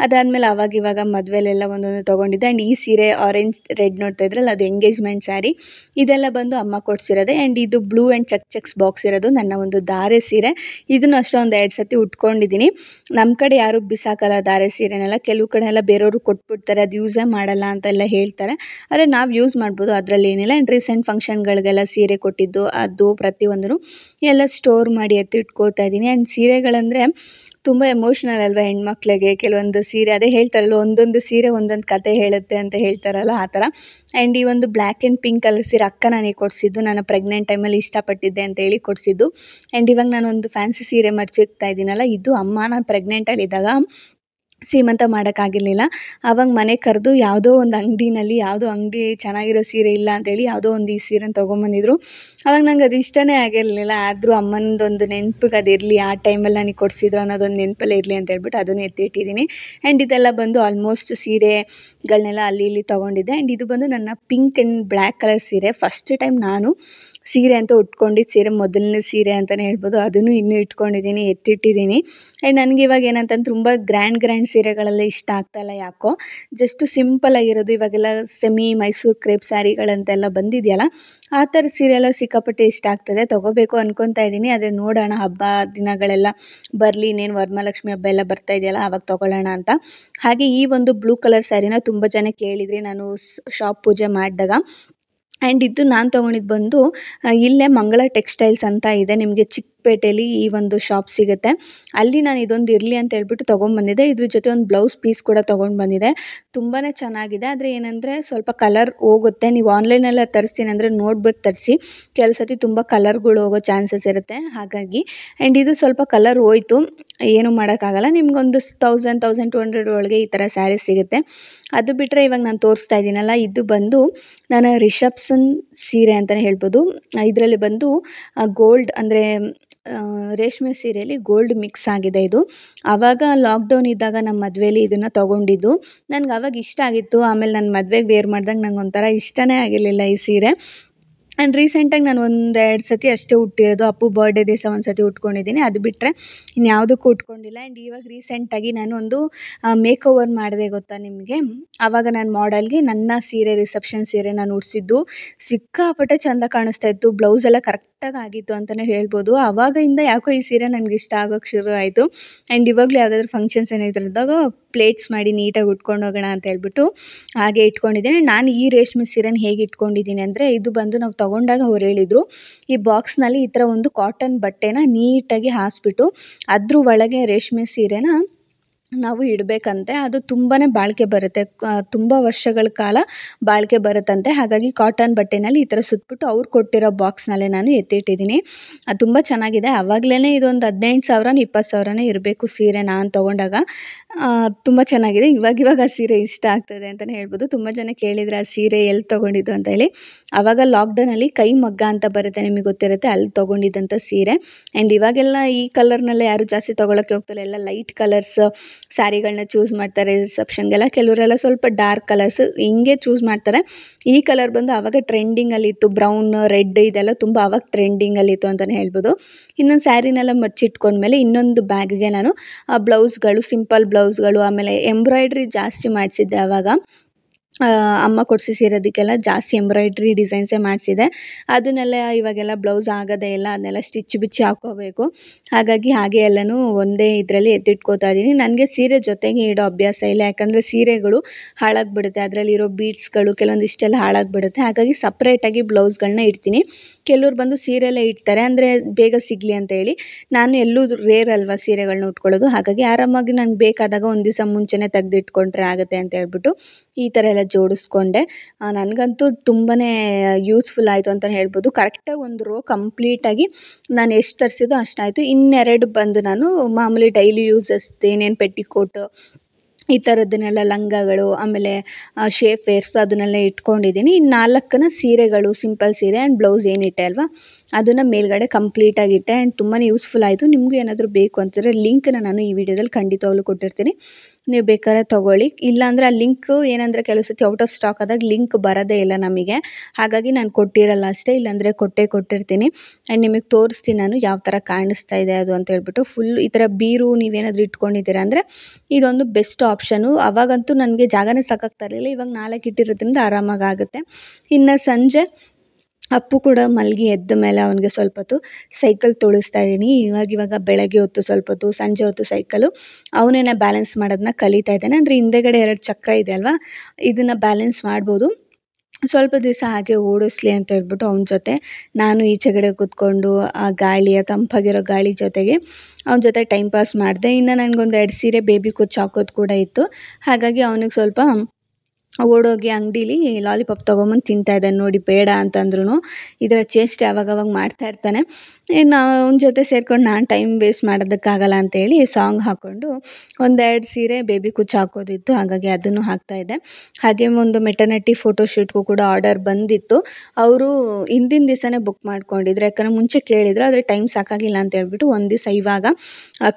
ಅದಾದಮೇಲೆ ಇವಾಗ ಮದುವೆಲೆಲ್ಲ ಒಂದೊಂದು ತೊಗೊಂಡಿದ್ದೆ. ಆ್ಯಂಡ್ ಈ ಸೀರೆ ಆರೆಂಜ್ ರೆಡ್ ನೋಡ್ತಾ ಇದ್ರಲ್ಲ, ಅದು ಎಂಗೇಜ್ಮೆಂಟ್ ಸ್ಯಾರಿ. ಇದೆಲ್ಲ ಬಂದು ಅಮ್ಮ ಕೊಡಿಸಿರೋದೆ. ಆ್ಯಂಡ್ ಇದು ಬ್ಲೂ ಆ್ಯಂಡ್ ಚೆಕ್ಸ್ ಬಾಕ್ಸ್ ಇರೋದು ನನ್ನ ಒಂದು ಧಾರೆ ಸೀರೆ. ಇದನ್ನು ಅಷ್ಟೇ ಒಂದು 2 ಸತಿ ಉಟ್ಕೊಂಡಿದ್ದೀನಿ. ನಮ್ಮ ಕಡೆ ಯಾರೂ ಬಿಸಾಕಲ್ಲ ಧಾರೆ ಸೀರೆನೆಲ್ಲ. ಕೆಲವು ಕಡೆ ಎಲ್ಲ ಬೇರೆಯವರು ಕೊಟ್ಬಿಡ್ತಾರೆ, ಅದು ಯೂಸೇ ಮಾಡಲ್ಲ ಅಂತೆಲ್ಲ ಹೇಳ್ತಾರೆ. ಆದರೆ ನಾವು ಯೂಸ್ ಮಾಡ್ಬೋದು, ಅದರಲ್ಲಿ ಏನಿಲ್ಲ. ಆ್ಯಂಡ್ ರೀಸೆಂಟ್ ಫಂಕ್ಷನ್ಗಳಿಗೆಲ್ಲ ಸೀರೆ ಕೊಟ್ಟಿದ್ದು ಅದು ಪ್ರತಿಯೊಂದೂ ಎಲ್ಲ ಸ್ಟೋರ್ ಮಾಡಿ ಎತ್ತಿಟ್ಕೋತಾ ಇದ್ದೀನಿ. ಆ್ಯಂಡ್ ಸೀರೆಗಳಂದರೆ ತುಂಬ ಎಮೋಷ್ನಲ್ ಅಲ್ವಾ ಹೆಣ್ಮಕ್ಳಿಗೆ. ಕೆಲವೊಂದು ಸೀರೆ ಅದೇ ಹೇಳ್ತಾರಲ್ಲ, ಒಂದೊಂದು ಸೀರೆ ಒಂದೊಂದು ಕತೆ ಹೇಳುತ್ತೆ ಅಂತ ಹೇಳ್ತಾರಲ್ಲ, ಆ ಥರ. ಆ್ಯಂಡ್ ಈ ಒಂದು ಬ್ಲ್ಯಾಕ್ ಆ್ಯಂಡ್ ಪಿಂಕ್ ಕಲರ್ ಸೀರೆ ಅಕ್ಕ ನನಗೆ ಕೊಡಿಸಿದ್ದು. ನಾನು ಪ್ರೆಗ್ನೆಂಟ್ ಟೈಮಲ್ಲಿ ಇಷ್ಟಪಟ್ಟಿದ್ದೆ ಅಂತ ಹೇಳಿ ಕೊಡಿಸಿದ್ದು. ಆ್ಯಂಡ್ ಇವಾಗ ನಾನೊಂದು ಫ್ಯಾನ್ಸಿ ಸೀರೆ ಮಡ್ಚಿಕ್ತಾ ಇದ್ದೀನಲ್ಲ, ಇದು ಅಮ್ಮ ನಾನು ಪ್ರೆಗ್ನೆಂಟಲ್ಲಿದ್ದಾಗ ಸೀಮಂತ ಮಾಡೋಕ್ಕಾಗಿರಲಿಲ್ಲ. ಆವಾಗ ಮನೆಗೆ ಕರೆದು ಯಾವುದೋ ಒಂದು ಯಾವುದೋ ಅಂಗಡಿ ಚೆನ್ನಾಗಿರೋ ಸೀರೆ ಇಲ್ಲ ಅಂತೇಳಿ ಯಾವುದೋ ಒಂದು ಈ ಸೀರೆನ ತೊಗೊಂಬಂದಿದ್ರು. ಆವಾಗ ನಂಗೆ ಅದು ಇಷ್ಟನೇ ಆಗಿರಲಿಲ್ಲ. ಆದರೂ ಅಮ್ಮನದೊಂದು ನೆನಪಿಗೆ ಅದಿರಲಿ, ಆ ಟೈಮಲ್ಲಿ ನನಗೆ ಕೊಡಿಸಿದ್ರು ಅನ್ನೋದೊಂದು ನೆನಪಲ್ಲೇ ಇರಲಿ ಅಂತ ಹೇಳ್ಬಿಟ್ಟು ಅದನ್ನು ಎತ್ತಿಟ್ಟಿದ್ದೀನಿ. ಆ್ಯಂಡ್ ಇದೆಲ್ಲ ಬಂದು ಆಲ್ಮೋಸ್ಟ್ ಸೀರೆಗಳನ್ನೆಲ್ಲ ಅಲ್ಲಿ ಇಲ್ಲಿ ತೊಗೊಂಡಿದ್ದೆ. ಆ್ಯಂಡ್ ಇದು ಬಂದು ನನ್ನ ಪಿಂಕ್ ಆ್ಯಂಡ್ ಬ್ಲ್ಯಾಕ್ ಕಲರ್ ಸೀರೆ. ಫಸ್ಟ್ ಟೈಮ್ ನಾನು ಸೀರೆ ಅಂತ ಉಟ್ಕೊಂಡಿದ್ದು ಸೀರೆ, ಮೊದಲನೇ ಸೀರೆ ಅಂತಲೇ ಹೇಳ್ಬೋದು. ಅದನ್ನು ಇನ್ನೂ ಇಟ್ಕೊಂಡಿದ್ದೀನಿ, ಎತ್ತಿಟ್ಟಿದ್ದೀನಿ. ಆ್ಯಂಡ್ ನನಗೆ ಇವಾಗ ಏನಂತಂದ್ರೆ ತುಂಬ ಗ್ರ್ಯಾಂಡ್ ಸೀರೆಗಳೆಲ್ಲ ಇಷ್ಟ ಆಗ್ತಾಯಿಲ್ಲ ಯಾಕೋ. ಜಸ್ಟ್ ಸಿಂಪಲ್ ಆಗಿರೋದು, ಇವಾಗೆಲ್ಲ ಸೆಮಿ ಮೈಸೂರು ಕ್ರೇಪ್ ಸ್ಯಾರಿಗಳಂತೆಲ್ಲ ಬಂದಿದೆಯಲ್ಲ, ಆ ಥರ ಸೀರೆ ಎಲ್ಲ ಸಿಕ್ಕಾಪಟ್ಟೆ ಇಷ್ಟ ಆಗ್ತದೆ. ತೊಗೋಬೇಕು ಅಂದ್ಕೊತಾ ಇದ್ದೀನಿ. ಆದರೆ ನೋಡೋಣ, ಹಬ್ಬ ದಿನಗಳೆಲ್ಲ ಬರಲಿ, ಇನ್ನೇನು ವರಮಹಾಲಕ್ಷ್ಮಿ ಹಬ್ಬ ಎಲ್ಲ ಬರ್ತಾ ಇದೆಯಲ್ಲ, ಆವಾಗ ತೊಗೊಳ್ಳೋಣ ಅಂತ. ಹಾಗೆ ಈ ಒಂದು ಬ್ಲೂ ಕಲರ್ ಸ್ಯಾರಿನ ತುಂಬ ಜನ ಕೇಳಿದ್ರಿ ನಾನು ಶಾಪ್ ಪೂಜೆ ಮಾಡಿದಾಗ. ಆ್ಯಂಡ್ ಇದು ನಾನು ತೊಗೊಂಡಿದ್ದು ಬಂದು ಇಲ್ಲೇ ಮಂಗಳ ಟೆಕ್ಸ್ಟೈಲ್ಸ್ ಅಂತ ಇದೆ, ನಿಮಗೆ ಚಿಕ್ಕಪೇಟೆಯಲ್ಲಿ ಈ ಒಂದು ಶಾಪ್ ಸಿಗುತ್ತೆ. ಅಲ್ಲಿ ನಾನು ಇದೊಂದು ಇರಲಿ ಅಂತ ಹೇಳ್ಬಿಟ್ಟು ತೊಗೊಂಬಂದಿದ್ದೆ. ಇದ್ರ ಜೊತೆ ಒಂದು ಬ್ಲೌಸ್ ಪೀಸ್ ಕೂಡ ತೊಗೊಂಡು ಬಂದಿದ್ದೆ. ತುಂಬಾ ಚೆನ್ನಾಗಿದೆ. ಆದರೆ ಏನಂದರೆ ಸ್ವಲ್ಪ ಕಲರ್ ಹೋಗುತ್ತೆ. ನೀವು ಆನ್ಲೈನೆಲ್ಲ ತರಿಸ್ತೀನಿ ಅಂದರೆ ನೋಡ್ಬಿಟ್ಟು ತರಿಸಿ. ಕೆಲವು ಸತಿ ತುಂಬ ಕಲರ್ಗಳು ಹೋಗೋ ಚಾನ್ಸಸ್ ಇರುತ್ತೆ. ಹಾಗಾಗಿ ಆ್ಯಂಡ್ ಇದು ಸ್ವಲ್ಪ ಕಲರ್ ಹೋಯ್ತು, ಏನೂ ಮಾಡೋಕ್ಕಾಗಲ್ಲ. ನಿಮ್ಗೊಂದು 1000-1200 ಒಳಗೆ ಈ ಥರ ಸ್ಯಾರಿ ಸಿಗುತ್ತೆ. ಅದು ಬಿಟ್ಟರೆ ಇವಾಗ ನಾನು ತೋರಿಸ್ತಾ ಇದ್ದೀನಲ್ಲ, ಇದು ಬಂದು ನಾನು ರಿಸೆಪ್ಷನ್ ಸೀರೆ ಅಂತಲೇ ಹೇಳ್ಬೋದು. ಇದರಲ್ಲಿ ಬಂದು ಗೋಲ್ಡ್ ಅಂದರೆ ರೇಷ್ಮೆ ಸೀರೆಯಲ್ಲಿ ಗೋಲ್ಡ್ ಮಿಕ್ಸ್ ಆಗಿದೆ ಇದು. ಆವಾಗ ಲಾಕ್ಡೌನ್ ಇದ್ದಾಗ ನಮ್ಮ ಮದುವೆಯಲ್ಲಿ ಇದನ್ನು ತೊಗೊಂಡಿದ್ದು. ನನಗೆ ಆವಾಗ ಇಷ್ಟ ಆಗಿತ್ತು. ಆಮೇಲೆ ನಾನು ಮದುವೆಗೆ ವೇರ್ ಮಾಡಿದಾಗ ನಂಗೆ ಒಂಥರ ಇಷ್ಟನೇ ಆಗಿರಲಿಲ್ಲ ಈ ಸೀರೆ. ಆ್ಯಂಡ್ ರೀಸೆಂಟಾಗಿ ನಾನು 1-2 ಸತಿ ಅಷ್ಟೇ ಉಟ್ಟಿರೋದು. ಅಪ್ಪು ಬರ್ಡೇ ದಿವಸ ಒಂದು ಸತಿ ಉಟ್ಕೊಂಡಿದ್ದೀನಿ. ಅದು ಬಿಟ್ಟರೆ ಇನ್ಯಾವುದಕ್ಕೂ ಉಟ್ಕೊಂಡಿಲ್ಲ. ಆ್ಯಂಡ್ ಇವಾಗ ರೀಸೆಂಟಾಗಿ ನಾನು ಒಂದು ಮೇಕ್ ಓವರ್ ಮಾಡಿದೆ ಗೊತ್ತಾ ನಿಮಗೆ. ಆವಾಗ ನಾನು ಮಾಡೆಲ್ಗೆ ನನ್ನ ಸೀರೆ, ರಿಸೆಪ್ಷನ್ ಸೀರೆ ನಾನು ಉಡಿಸಿದ್ದು ಸಿಕ್ಕಾಪಟ್ಟೆ ಚೆಂದ ಕಾಣಿಸ್ತಾ ಇತ್ತು. ಬ್ಲೌಸ್ ಎಲ್ಲ ಕರೆಕ್ಟಾಗಿ ಆಗಿತ್ತು ಅಂತಲೇ ಹೇಳ್ಬೋದು. ಆವಾಗಿಂದ ಯಾಕೋ ಈ ಸೀರೆ ನನಗೆ ಇಷ್ಟ ಆಗೋಕ್ಕೆ ಶುರು ಆಯಿತು. ಆ್ಯಂಡ್ ಇವಾಗಲೂ ಯಾವುದಾದ್ರೂ ಫಂಕ್ಷನ್ಸ್ ಏನಾದರೂ ಇದ್ದಾಗ ಪ್ಲೇಟ್ಸ್ ಮಾಡಿ ನೀಟಾಗಿ ಉಟ್ಕೊಂಡು ಹೋಗೋಣ ಅಂತ ಹೇಳ್ಬಿಟ್ಟು ಹಾಗೆ ಇಟ್ಕೊಂಡಿದ್ದೀನಿ. ನಾನು ಈ ರೇಷ್ಮೆ ಸೀರೆನ ಹೇಗೆ ಇಟ್ಕೊಂಡಿದ್ದೀನಿ ಅಂದರೆ, ಇದು ಬಂದು ನಾವು ತೊಗೊಂಡಾಗ ಅವ್ರು ಹೇಳಿದರು, ಈ ಬಾಕ್ಸ್ನಲ್ಲಿ ಈ ಥರ ಒಂದು ಕಾಟನ್ ಬಟ್ಟೆನ ನೀಟಾಗಿ ಹಾಸಿಬಿಟ್ಟು ಅದ್ರ ಒಳಗೆ ರೇಷ್ಮೆ ಸೀರೆನ ನಾವು ಇಡಬೇಕಂತೆ. ಅದು ತುಂಬಾ ಬಾಳಿಕೆ ಬರುತ್ತೆ, ತುಂಬ ವರ್ಷಗಳ ಕಾಲ ಬಾಳಿಕೆ ಬರುತ್ತಂತೆ. ಹಾಗಾಗಿ ಕಾಟನ್ ಬಟ್ಟೆನಲ್ಲಿ ಈ ಥರ ಸುತ್ತಬಿಟ್ಟು ಅವ್ರು ಕೊಟ್ಟಿರೋ ಬಾಕ್ಸ್ನಲ್ಲೇ ನಾನು ಎತ್ತಿಟ್ಟಿದ್ದೀನಿ. ಅದು ತುಂಬ ಚೆನ್ನಾಗಿದೆ. ಆವಾಗಲೇ ಇದೊಂದು 15,000-20,000 ಇರಬೇಕು ಸೀರೆ ನಾನು ತೊಗೊಂಡಾಗ. ತುಂಬ ಚೆನ್ನಾಗಿದೆ. ಇವಾಗ ಆ ಸೀರೆ ಇಷ್ಟ ಆಗ್ತದೆ ಅಂತಲೇ ಹೇಳ್ಬೋದು. ತುಂಬ ಜನ ಕೇಳಿದರೆ ಆ ಸೀರೆ ಎಲ್ಲಿ ತೊಗೊಂಡಿದ್ದು ಅಂತ ಹೇಳಿ. ಆವಾಗ ಲಾಕ್ಡೌನಲ್ಲಿ ಕೈ ಮಗ್ಗ ಅಂತ ಬರುತ್ತೆ, ನಿಮಗೆ ಗೊತ್ತಿರುತ್ತೆ, ಅಲ್ಲಿ ತೊಗೊಂಡಿದ್ದಂಥ ಸೀರೆ. ಆ್ಯಂಡ್ ಇವಾಗೆಲ್ಲ ಈ ಕಲರ್ನಲ್ಲೇ ಯಾರು ಜಾಸ್ತಿ ತೊಗೊಳಕ್ಕೆ ಹೋಗ್ತಾರೆ, ಎಲ್ಲ ಲೈಟ್ ಕಲರ್ಸ್ ಸ್ಯಾರಿಗಳನ್ನ ಚೂಸ್ ಮಾಡ್ತಾರೆ ರಿಸೆಪ್ಷನ್ಗೆಲ್ಲ. ಕೆಲವರೆಲ್ಲ ಸ್ವಲ್ಪ ಡಾರ್ಕ್ ಕಲರ್ಸ್ ಹಿಂಗೆ ಚೂಸ್ ಮಾಡ್ತಾರೆ. ಈ ಕಲರ್ ಬಂದು ಆವಾಗ ಟ್ರೆಂಡಿಂಗಲ್ಲಿತ್ತು. ಬ್ರೌನ್, ರೆಡ್ ಇದೆಲ್ಲ ತುಂಬ ಆವಾಗ ಟ್ರೆಂಡಿಂಗಲ್ಲಿತ್ತು ಅಂತಲೇ ಹೇಳ್ಬೋದು. ಇನ್ನೊಂದು ಸ್ಯಾರಿನೆಲ್ಲ ಮಡ್ಚಿಟ್ಕೊಂಡ್ಮೇಲೆ ಇನ್ನೊಂದು ಬ್ಯಾಗ್ಗೆ ನಾನು ಬ್ಲೌಸ್ಗಳು, ಸಿಂಪಲ್ ಬ್ಲೌಸ್ಗಳು, ಆಮೇಲೆ ಎಂಬ್ರಾಯ್ಡ್ರಿ ಜಾಸ್ತಿ ಮಾಡಿಸಿದ್ದೆ ಆವಾಗ. ಅಮ್ಮ ಕೊಡಿಸಿರೋದಕ್ಕೆಲ್ಲ ಜಾಸ್ತಿ ಎಂಬ್ರಾಯ್ಡ್ರಿ ಡಿಸೈನ್ಸೇ ಮಾಡಿಸಿದೆ. ಅದನ್ನೆಲ್ಲ ಇವಾಗೆಲ್ಲ ಬ್ಲೌಸ್ ಆಗೋದೇ ಇಲ್ಲ, ಅದನ್ನೆಲ್ಲ ಸ್ಟಿಚ್ ಬಿಚ್ಚಿ ಹಾಕ್ಕೋಬೇಕು. ಹಾಗಾಗಿ ಹಾಗೆ ಎಲ್ಲನೂ ಒಂದೇ ಇದರಲ್ಲಿ ಎತ್ತಿಟ್ಕೋತಾ ಇದ್ದೀನಿ. ನನಗೆ ಸೀರೆ ಜೊತೆಗೆ ಇಡೋ ಅಭ್ಯಾಸ ಇಲ್ಲ, ಯಾಕಂದರೆ ಸೀರೆಗಳು ಹಾಳಾಗಿಬಿಡುತ್ತೆ, ಅದರಲ್ಲಿರೋ ಬೀಡ್ಸ್ಗಳು ಕೆಲವೊಂದಿಷ್ಟೆಲ್ಲ ಹಾಳಾಗಿಬಿಡುತ್ತೆ. ಹಾಗಾಗಿ ಸಪ್ರೇಟಾಗಿ ಬ್ಲೌಸ್ಗಳನ್ನ ಇಡ್ತೀನಿ. ಕೆಲವ್ರು ಬಂದು ಸೀರೆಯಲ್ಲೇ ಇಡ್ತಾರೆ, ಅಂದರೆ ಬೇಗ ಸಿಗಲಿ ಅಂತ ಹೇಳಿ. ನಾನು ಎಲ್ಲೂ ರೇರ್ ಅಲ್ವಾ ಸೀರೆಗಳನ್ನ ಉಟ್ಕೊಳ್ಳೋದು, ಹಾಗಾಗಿ ಆರಾಮಾಗಿ ನಂಗೆ ಬೇಕಾದಾಗ ಒಂದು ದಿವಸ ಮುಂಚೆನೇ ತೆಗೆದಿಟ್ಕೊಂಡ್ರೆ ಆಗುತ್ತೆ ಅಂತ ಹೇಳ್ಬಿಟ್ಟು ಈ ಥರ ಎಲ್ಲ ಜೋಡಿಸ್ಕೊಂಡೆ. ನನಗಂತೂ ತುಂಬಾ ಯೂಸ್ಫುಲ್ ಆಯಿತು ಅಂತಲೇ ಹೇಳ್ಬೋದು. ಕರೆಕ್ಟಾಗಿ ಒಂದು ರೋ ಕಂಪ್ಲೀಟಾಗಿ ನಾನು ಎಷ್ಟು ತರಿಸಿದೋ ಅಷ್ಟಾಯಿತು. ಇನ್ನೆರಡು ಬಂದು ನಾನು ಮಾಮೂಲಿ ಡೈಲಿ ಯೂಸಸ್ ಏನೇನು ಪೆಟ್ಟಿಕೋಟು ಈ ಥರದ್ದನ್ನೆಲ್ಲ ಲಂಗಗಳು, ಆಮೇಲೆ ಶೇಪ್ ವೇರ್ಸು ಅದನ್ನೆಲ್ಲ ಇಟ್ಕೊಂಡಿದ್ದೀನಿ. ಇನ್ನು 4 ಸೀರೆಗಳು, ಸಿಂಪಲ್ ಸೀರೆ ಆ್ಯಂಡ್ ಬ್ಲೌಸ್ ಏನಿಟ್ಟೆ ಅಲ್ವಾ ಅದನ್ನು ಮೇಲ್ಗಡೆ ಕಂಪ್ಲೀಟಾಗಿಟ್ಟೆ. ಆ್ಯಂಡ್ ತುಂಬಾ ಯೂಸ್ಫುಲ್ ಆಯಿತು. ನಿಮಗೂ ಏನಾದರೂ ಬೇಕು ಅಂತಂದರೆ ಲಿಂಕ್ನ ನಾನು ಈ ವಿಡಿಯೋದಲ್ಲಿ ಖಂಡಿತವಾಗ್ಲೂ ಕೊಟ್ಟಿರ್ತೀನಿ, ನೀವು ಬೇಕಾದ್ರೆ ತೊಗೊಳ್ಳಿ. ಇಲ್ಲಾಂದರೆ ಆ ಲಿಂಕು ಏನಂದರೆ ಕೆಲವು ಸತಿ ಔಟ್ ಆಫ್ ಸ್ಟಾಕ್ ಆದಾಗ ಲಿಂಕ್ ಬರೋದೇ ಇಲ್ಲ ನಮಗೆ, ಹಾಗಾಗಿ ನಾನು ಕೊಟ್ಟಿರಲ್ಲ ಅಷ್ಟೇ, ಇಲ್ಲಾಂದರೆ ಕೊಟ್ಟಿರ್ತೀನಿ. ಆ್ಯಂಡ್ ನಿಮಗೆ ತೋರಿಸ್ತೀನಿ ನಾನು ಯಾವ ಥರ ಕಾಣಿಸ್ತಾ ಇದೆ ಅದು ಅಂತ ಹೇಳ್ಬಿಟ್ಟು. ಫುಲ್ ಈ ಥರ ಬೀರು ನೀವೇನಾದರೂ ಇಟ್ಕೊಂಡಿದ್ದೀರಾ ಅಂದರೆ ಇದೊಂದು ಬೆಸ್ಟ್ ಆಪ್ಷನು. ಅವಾಗಂತೂ ನನಗೆ ಜಾಗನೇ ಸಾಕಾಗ್ತಾ ಇರಲಿಲ್ಲ, ಇವಾಗ 4 ಇಟ್ಟಿರೋದ್ರಿಂದ ಆರಾಮಾಗಿ ಆಗುತ್ತೆ. ಇನ್ನು ಸಂಜೆ ಅಪ್ಪು ಕೂಡ ಮಲಗಿ ಎದ್ದ ಮೇಲೆ ಅವನಿಗೆ ಸ್ವಲ್ಪ ಹೊತ್ತು ಸೈಕಲ್ ತುಳಿಸ್ತಾ ಇದ್ದೀನಿ. ಇವಾಗ ಬೆಳಗ್ಗೆ ಹೊತ್ತು ಸ್ವಲ್ಪ ಹೊತ್ತು, ಸಂಜೆ ಹೊತ್ತು ಸೈಕಲು ಅವನೇನೆ ಬ್ಯಾಲೆನ್ಸ್ ಮಾಡೋದನ್ನ ಕಲಿತಾ ಇದ್ದಾನೆ. ಅಂದರೆ ಹಿಂದೆಗಡೆ 2 ಚಕ್ರ ಇದೆ ಅಲ್ವಾ, ಇದನ್ನು ಬ್ಯಾಲೆನ್ಸ್ ಮಾಡ್ಬೋದು. ಸ್ವಲ್ಪ ದಿವಸ ಹಾಗೆ ಓಡಿಸ್ಲಿ ಅಂತ ಹೇಳ್ಬಿಟ್ಟು ಅವನ ಜೊತೆ ನಾನು ಈಚೆಗಡೆ ಕೂತ್ಕೊಂಡು ಆ ಗಾಳಿ, ಆ ತಂಪಾಗಿರೋ ಗಾಳಿ ಜೊತೆಗೆ ಅವನ ಜೊತೆ ಟೈಮ್ ಪಾಸ್ ಮಾಡಿದೆ. ಇನ್ನು ನನಗೊಂದು 2 ಸೀರೆ ಬೇಬಿ ಕುಚ್ಚು ಹಾಕೋದು ಕೂಡ ಇತ್ತು, ಹಾಗಾಗಿ ಅವನಿಗೆ ಸ್ವಲ್ಪ ಓಡೋಗಿ ಅಂಗಡೀಲಿ ಲಾಲಿಪಾಪ್ ತೊಗೊಂಬಂದು ತಿಂತಾಯಿದ್ದಾನೆ. ನೋಡಿ, ಬೇಡ ಅಂತಂದ್ರೂ ಈ ಥರ ಚೇಷ್ಟೆ ಆವಾಗವಾಗ ಮಾಡ್ತಾ ಇರ್ತಾನೆ. ಇನ್ನು ಅವನ ಜೊತೆ ಸೇರ್ಕೊಂಡು ನಾನು ಟೈಮ್ ವೇಸ್ಟ್ ಮಾಡೋದಕ್ಕಾಗಲ್ಲ ಅಂತೇಳಿ ಸಾಂಗ್ ಹಾಕ್ಕೊಂಡು 1-2 ಸೀರೆ ಬೇಬಿ ಕುಚ್ಚು ಹಾಕೋದಿತ್ತು, ಹಾಗಾಗಿ ಅದನ್ನು ಹಾಕ್ತಾಯಿದ್ದೆ. ಹಾಗೆ ಒಂದು ಮೆಟರ್ನಿಟಿ ಫೋಟೋಶೂಟ್ಗೂ ಕೂಡ ಆರ್ಡರ್ ಬಂದಿತ್ತು. ಅವರು ಹಿಂದಿನ ದಿವಸನೇ ಬುಕ್ ಮಾಡ್ಕೊಂಡಿದ್ರು, ಯಾಕಂದರೆ ಮುಂಚೆ ಕೇಳಿದ್ರು, ಆದರೆ ಟೈಮ್ ಸಾಕಾಗಿಲ್ಲ ಅಂತ ಹೇಳ್ಬಿಟ್ಟು ಒಂದು ದಿವಸ ಇವಾಗ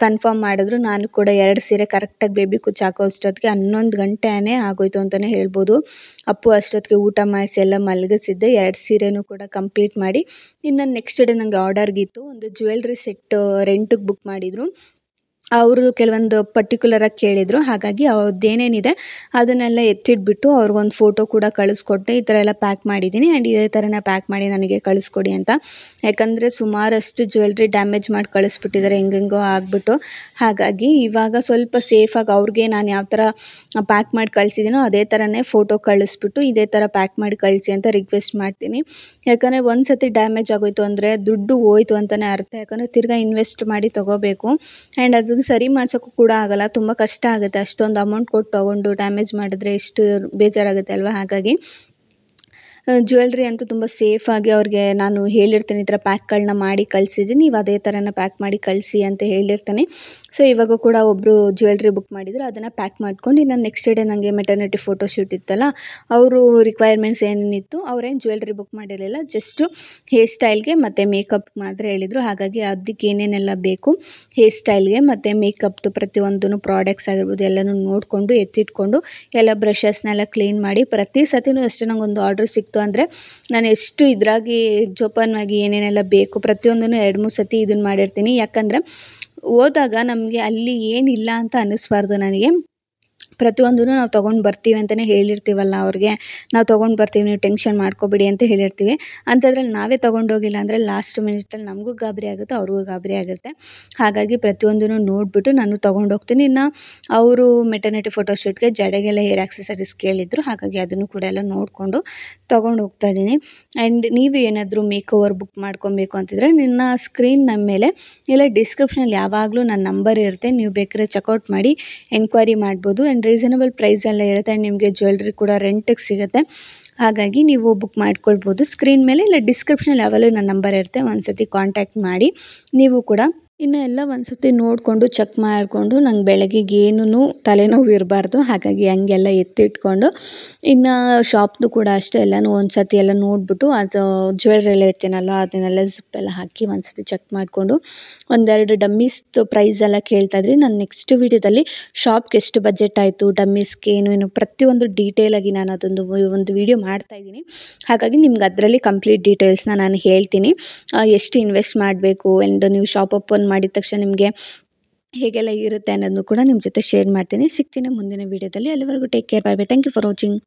ಕನ್ಫರ್ಮ್ ಮಾಡಿದ್ರು. ನಾನು ಕೂಡ 2 ಸೀರೆ ಕರೆಕ್ಟಾಗಿ ಬೇಬಿ ಕುಚ್ಚು ಹಾಕೋ ಅಷ್ಟೊತ್ತಿಗೆ 11 ಗಂಟೆನೇ ಆಗೋಯ್ತು ಅಂತಲೇ ಹೇಳ್ಬೋದು. ಅಪ್ಪು ಅಷ್ಟೊತ್ತಿಗೆ ಊಟ ಮಾಡಿಸಿ ಎಲ್ಲ ಮಲಗಿಸಿದ್ದೆ. 2 ಸೀರೆನೂ ಕೂಡ ಕಂಪ್ಲೀಟ್ ಮಾಡಿ ಇನ್ನು ನೆಕ್ಸ್ಟ್ ಡೇ ನನಗೆ ಆರ್ಡರ್ಗಿತ್ತು. ಒಂದು ಜ್ಯುವೆಲ್ರಿ ಸೆಟ್ ರೆಂಟಿಗೆ ಬುಕ್ ಮಾಡಿದರು. ಅವರು ಕೆಲವೊಂದು ಪರ್ಟಿಕ್ಯುಲರಾಗಿ ಕೇಳಿದರು, ಹಾಗಾಗಿ ಅವ್ರದ್ದೇನೇನಿದೆ ಅದನ್ನೆಲ್ಲ ಎತ್ತಿಟ್ಬಿಟ್ಟು ಅವ್ರಿಗೊಂದು ಫೋಟೋ ಕೂಡ ಕಳಿಸ್ಕೊಟ್ಟೆ. ಈ ಥರ ಎಲ್ಲ ಪ್ಯಾಕ್ ಮಾಡಿದ್ದೀನಿ ಆ್ಯಂಡ್ ಇದೇ ಥರನೇ ಪ್ಯಾಕ್ ಮಾಡಿ ನನಗೆ ಕಳಿಸ್ಕೊಡಿ ಅಂತ. ಯಾಕಂದರೆ ಸುಮಾರಷ್ಟು ಜ್ಯುವೆಲ್ರಿ ಡ್ಯಾಮೇಜ್ ಮಾಡಿ ಕಳಿಸ್ಬಿಟ್ಟಿದ್ದಾರೆ, ಹೆಂಗೆಂಗೋ ಆಗಿಬಿಟ್ಟು. ಹಾಗಾಗಿ ಇವಾಗ ಸ್ವಲ್ಪ ಸೇಫಾಗಿ ಅವ್ರಿಗೆ ನಾನು ಯಾವ ಥರ ಪ್ಯಾಕ್ ಮಾಡಿ ಕಳಿಸಿದ್ದೀನೋ ಅದೇ ಥರನೇ ಫೋಟೋ ಕಳಿಸ್ಬಿಟ್ಟು ಇದೇ ಥರ ಪ್ಯಾಕ್ ಮಾಡಿ ಕಳಿಸಿ ಅಂತ ರಿಕ್ವೆಸ್ಟ್ ಮಾಡ್ತೀನಿ. ಯಾಕಂದರೆ ಒಂದು ಸತಿ ಡ್ಯಾಮೇಜ್ ಆಗೋಯ್ತು ಅಂದರೆ ದುಡ್ಡು ಹೋಯ್ತು ಅಂತಲೇ ಅರ್ಥ. ಯಾಕಂದರೆ ತಿರ್ಗಾ ಇನ್ವೆಸ್ಟ್ ಮಾಡಿ ತೊಗೋಬೇಕು ಆ್ಯಂಡ್ ಅದು ಸರಿ ಮಾಡ್ಸೋಕ್ಕೂ ಕೂಡ ಆಗೋಲ್ಲ, ತುಂಬ ಕಷ್ಟ ಆಗುತ್ತೆ. ಅಷ್ಟೊಂದು ಅಮೌಂಟ್ ಕೊಟ್ಟು ತೊಗೊಂಡು ಡ್ಯಾಮೇಜ್ ಮಾಡಿದ್ರೆ ಎಷ್ಟು ಬೇಜಾರಾಗುತ್ತೆ ಅಲ್ವಾ. ಹಾಗಾಗಿ ಜ್ಯುವೆಲ್ರಿ ಅಂತೂ ತುಂಬ ಸೇಫಾಗಿ ಅವ್ರಿಗೆ ನಾನು ಹೇಳಿರ್ತೀನಿ, ಈ ಥರ ಪ್ಯಾಕ್ಗಳನ್ನ ಮಾಡಿ ಕಳಿಸಿದ್ದೀನಿ, ನೀವು ಅದೇ ಥರನ ಪ್ಯಾಕ್ ಮಾಡಿ ಕಳಿಸಿ ಅಂತ ಹೇಳಿರ್ತೀನಿ. ಸೊ ಇವಾಗ ಕೂಡ ಒಬ್ಬರು ಜ್ಯುವೆಲ್ರಿ ಬುಕ್ ಮಾಡಿದ್ರು, ಅದನ್ನು ಪ್ಯಾಕ್ ಮಾಡ್ಕೊಂಡು ಇನ್ನು ನೆಕ್ಸ್ಟ್ ಡೇ ನನಗೆ ಮೆಟರ್ನಿಟಿ ಫೋಟೋಶೂಟ್ ಇತ್ತಲ್ಲ, ಅವರು ರಿಕ್ವೈರ್ಮೆಂಟ್ಸ್ ಏನೇನಿತ್ತು ಅವರೇನು ಜ್ಯುವೆಲ್ರಿ ಬುಕ್ ಮಾಡಿರಲಿಲ್ಲ, ಜಸ್ಟು ಹೇರ್ ಸ್ಟೈಲ್ಗೆ ಮತ್ತು ಮೇಕಪ್ ಮಾತ್ರ ಹೇಳಿದರು. ಹಾಗಾಗಿ ಅದಕ್ಕೆ ಏನೇನೆಲ್ಲ ಬೇಕು ಹೇರ್ ಸ್ಟೈಲ್ಗೆ ಮತ್ತು ಮೇಕಪ್ದು ಪ್ರತಿಯೊಂದೂ ಪ್ರಾಡಕ್ಟ್ಸ್ ಆಗಿರ್ಬೋದು ಎಲ್ಲನೂ ನೋಡಿಕೊಂಡು ಎತ್ತಿಟ್ಕೊಂಡು ಎಲ್ಲ ಬ್ರಷಸ್ನೆಲ್ಲ ಕ್ಲೀನ್ ಮಾಡಿ ಪ್ರತಿ ಸತಿನೂ ಅಷ್ಟೇ ನನಗೊಂದು ಆರ್ಡ್ರ್ ಸಿಕ್ತು ಅಂದರೆ ನಾನು ಎಷ್ಟು ಇದ್ರಾಗಿ ಜೋಪಾನವಾಗಿ ಏನೇನೆಲ್ಲ ಬೇಕು ಪ್ರತಿಯೊಂದನ್ನು 2-3 ಸತಿ ಇದನ್ನು ಮಾಡಿರ್ತೀನಿ. ಯಾಕಂದರೆ ಹೋದಾಗ ನಮಗೆ ಅಲ್ಲಿ ಏನಿಲ್ಲ ಅಂತ ಅನ್ನಿಸ್ಬಾರ್ದು. ನನಗೆ ಪ್ರತಿಯೊಂದೂ ನಾವು ತೊಗೊಂಡು ಬರ್ತೀವಿ ಅಂತಲೇ ಹೇಳಿರ್ತೀವಲ್ಲ ಅವ್ರಿಗೆ, ನಾವು ತೊಗೊಂಡು ಬರ್ತೀವಿ ನೀವು ಟೆನ್ಷನ್ ಮಾಡ್ಕೋಬೇಡಿ ಅಂತ ಹೇಳಿರ್ತೀವಿ. ಅಂಥದ್ರಲ್ಲಿ ನಾವೇ ತೊಗೊಂಡೋಗಿಲ್ಲ ಅಂದರೆ ಲಾಸ್ಟ್ ಮಿನಿಟಲ್ಲಿ ನಮಗೂ ಗಾಬರಿ ಆಗುತ್ತೆ, ಅವ್ರಿಗೂ ಗಾಬರಿ ಆಗುತ್ತೆ. ಹಾಗಾಗಿ ಪ್ರತಿಯೊಂದನ್ನು ನೋಡಿಬಿಟ್ಟು ನಾನು ತೊಗೊಂಡೋಗ್ತೀನಿ. ಇನ್ನು ಅವರು ಮೆಟರ್ನಿಟಿ ಫೋಟೋಶೂಟ್ಗೆ ಜಡೆಗೆಲ್ಲ ಹೇರ್ ಆಕ್ಸೆಸರೀಸ್ ಕೇಳಿದ್ರು, ಹಾಗಾಗಿ ಅದನ್ನು ಕೂಡ ಎಲ್ಲ ನೋಡಿಕೊಂಡು ತೊಗೊಂಡು ಹೋಗ್ತಾ ಇದ್ದೀನಿ. ಆ್ಯಂಡ್ ನೀವು ಏನಾದರೂ ಮೇಕ್ ಓವರ್ ಬುಕ್ ಮಾಡ್ಕೊಬೇಕು ಅಂತಿದ್ರೆ ನಿನ್ನ ಸ್ಕ್ರೀನ್ ಮೇಲೆ ಇಲ್ಲ ಡಿಸ್ಕ್ರಿಪ್ಷನಲ್ಲಿ ಯಾವಾಗಲೂ ನನ್ನ ನಂಬರ್ ಇರುತ್ತೆ, ನೀವು ಬೇಕಾದ್ರೆ ಚೆಕ್ಔಟ್ ಮಾಡಿ ಎನ್ಕ್ವೈರಿ ಮಾಡ್ಬೋದು. ಆ್ಯಂಡ್ ರೀಸನಬಲ್ ಪ್ರೈಸೆಲ್ಲ ಇರುತ್ತೆ ಆ್ಯಂಡ್ ನಿಮಗೆ ಜ್ಯುವೆಲ್ರಿ ಕೂಡ ರೆಂಟಿಗೆ ಸಿಗುತ್ತೆ. ಹಾಗಾಗಿ ನೀವು ಬುಕ್ ಮಾಡ್ಕೊಳ್ಬೋದು. ಸ್ಕ್ರೀನ್ ಮೇಲೆ ಇಲ್ಲ ಡಿಸ್ಕ್ರಿಪ್ಷನಲ್ಲಿ ಯಾವಾಗಲೂ ನನ್ನ ನಂಬರ್ ಇರುತ್ತೆ, ಒಂದು ಸತಿ ಕಾಂಟ್ಯಾಕ್ಟ್ ಮಾಡಿ ನೀವು ಕೂಡ. ಇನ್ನು ಎಲ್ಲ ಒಂದು ಸತಿ ನೋಡಿಕೊಂಡು ಚೆಕ್ ಮಾಡಿಕೊಂಡು ನಂಗೆ ಬೆಳಗ್ಗೆಗೆ ಏನೂ ತಲೆನೋವು ಇರಬಾರ್ದು, ಹಾಗಾಗಿ ಹಂಗೆಲ್ಲ ಎತ್ತಿಟ್ಕೊಂಡು ಇನ್ನು ಶಾಪ್ದು ಕೂಡ ಅಷ್ಟೇ ಎಲ್ಲನೂ ಒಂದು ಸತಿ ಎಲ್ಲ ನೋಡಿಬಿಟ್ಟು ಅದು ಜ್ಯುವೆಲ್ರಿ ಎಲ್ಲ ಇರ್ತೀನಲ್ಲ ಅದನ್ನೆಲ್ಲ ಜಿಪ್ಪೆಲ್ಲ ಹಾಕಿ ಒಂದು ಸತಿ ಚೆಕ್ ಮಾಡಿಕೊಂಡು 1-2 ಡಮ್ಮೀಸ್ದು ಪ್ರೈಸ್ ಎಲ್ಲ ಕೇಳ್ತಾಯಿದ್ರಿ. ನಾನು ನೆಕ್ಸ್ಟ್ ವೀಡಿಯೋದಲ್ಲಿ ಶಾಪ್ಗೆ ಎಷ್ಟು ಬಜೆಟ್ ಆಯಿತು, ಡಮ್ಮೀಸ್ಗೆ ಏನು ಪ್ರತಿಯೊಂದು ಡೀಟೇಲಾಗಿ ನಾನು ಒಂದು ವೀಡಿಯೋ ಮಾಡ್ತಾಯಿದ್ದೀನಿ. ಹಾಗಾಗಿ ನಿಮ್ಗೆ ಅದರಲ್ಲಿ ಕಂಪ್ಲೀಟ್ ಡೀಟೇಲ್ಸ್ನ ನಾನು ಹೇಳ್ತೀನಿ, ಎಷ್ಟು ಇನ್ವೆಸ್ಟ್ ಮಾಡಬೇಕು ಆ್ಯಂಡ್ ನೀವು ಶಾಪ್ ಓಪನ್ ಮಾಡಿದ ತಕ್ಷಣ ನಿಮಗೆ ಹೇಗೆಲ್ಲ ಇರುತ್ತೆ ಅನ್ನೋದನ್ನು ಕೂಡ ನಿಮ್ಮ ಜೊತೆ ಶೇರ್ ಮಾಡ್ತೀನಿ. ಸಿಗ್ತೀನಿ ಮುಂದಿನ ವೀಡಿಯೋದಲ್ಲಿ. ಅಲ್ಲಿವರೆಗೂ take care, bye bye. Thank you for watching.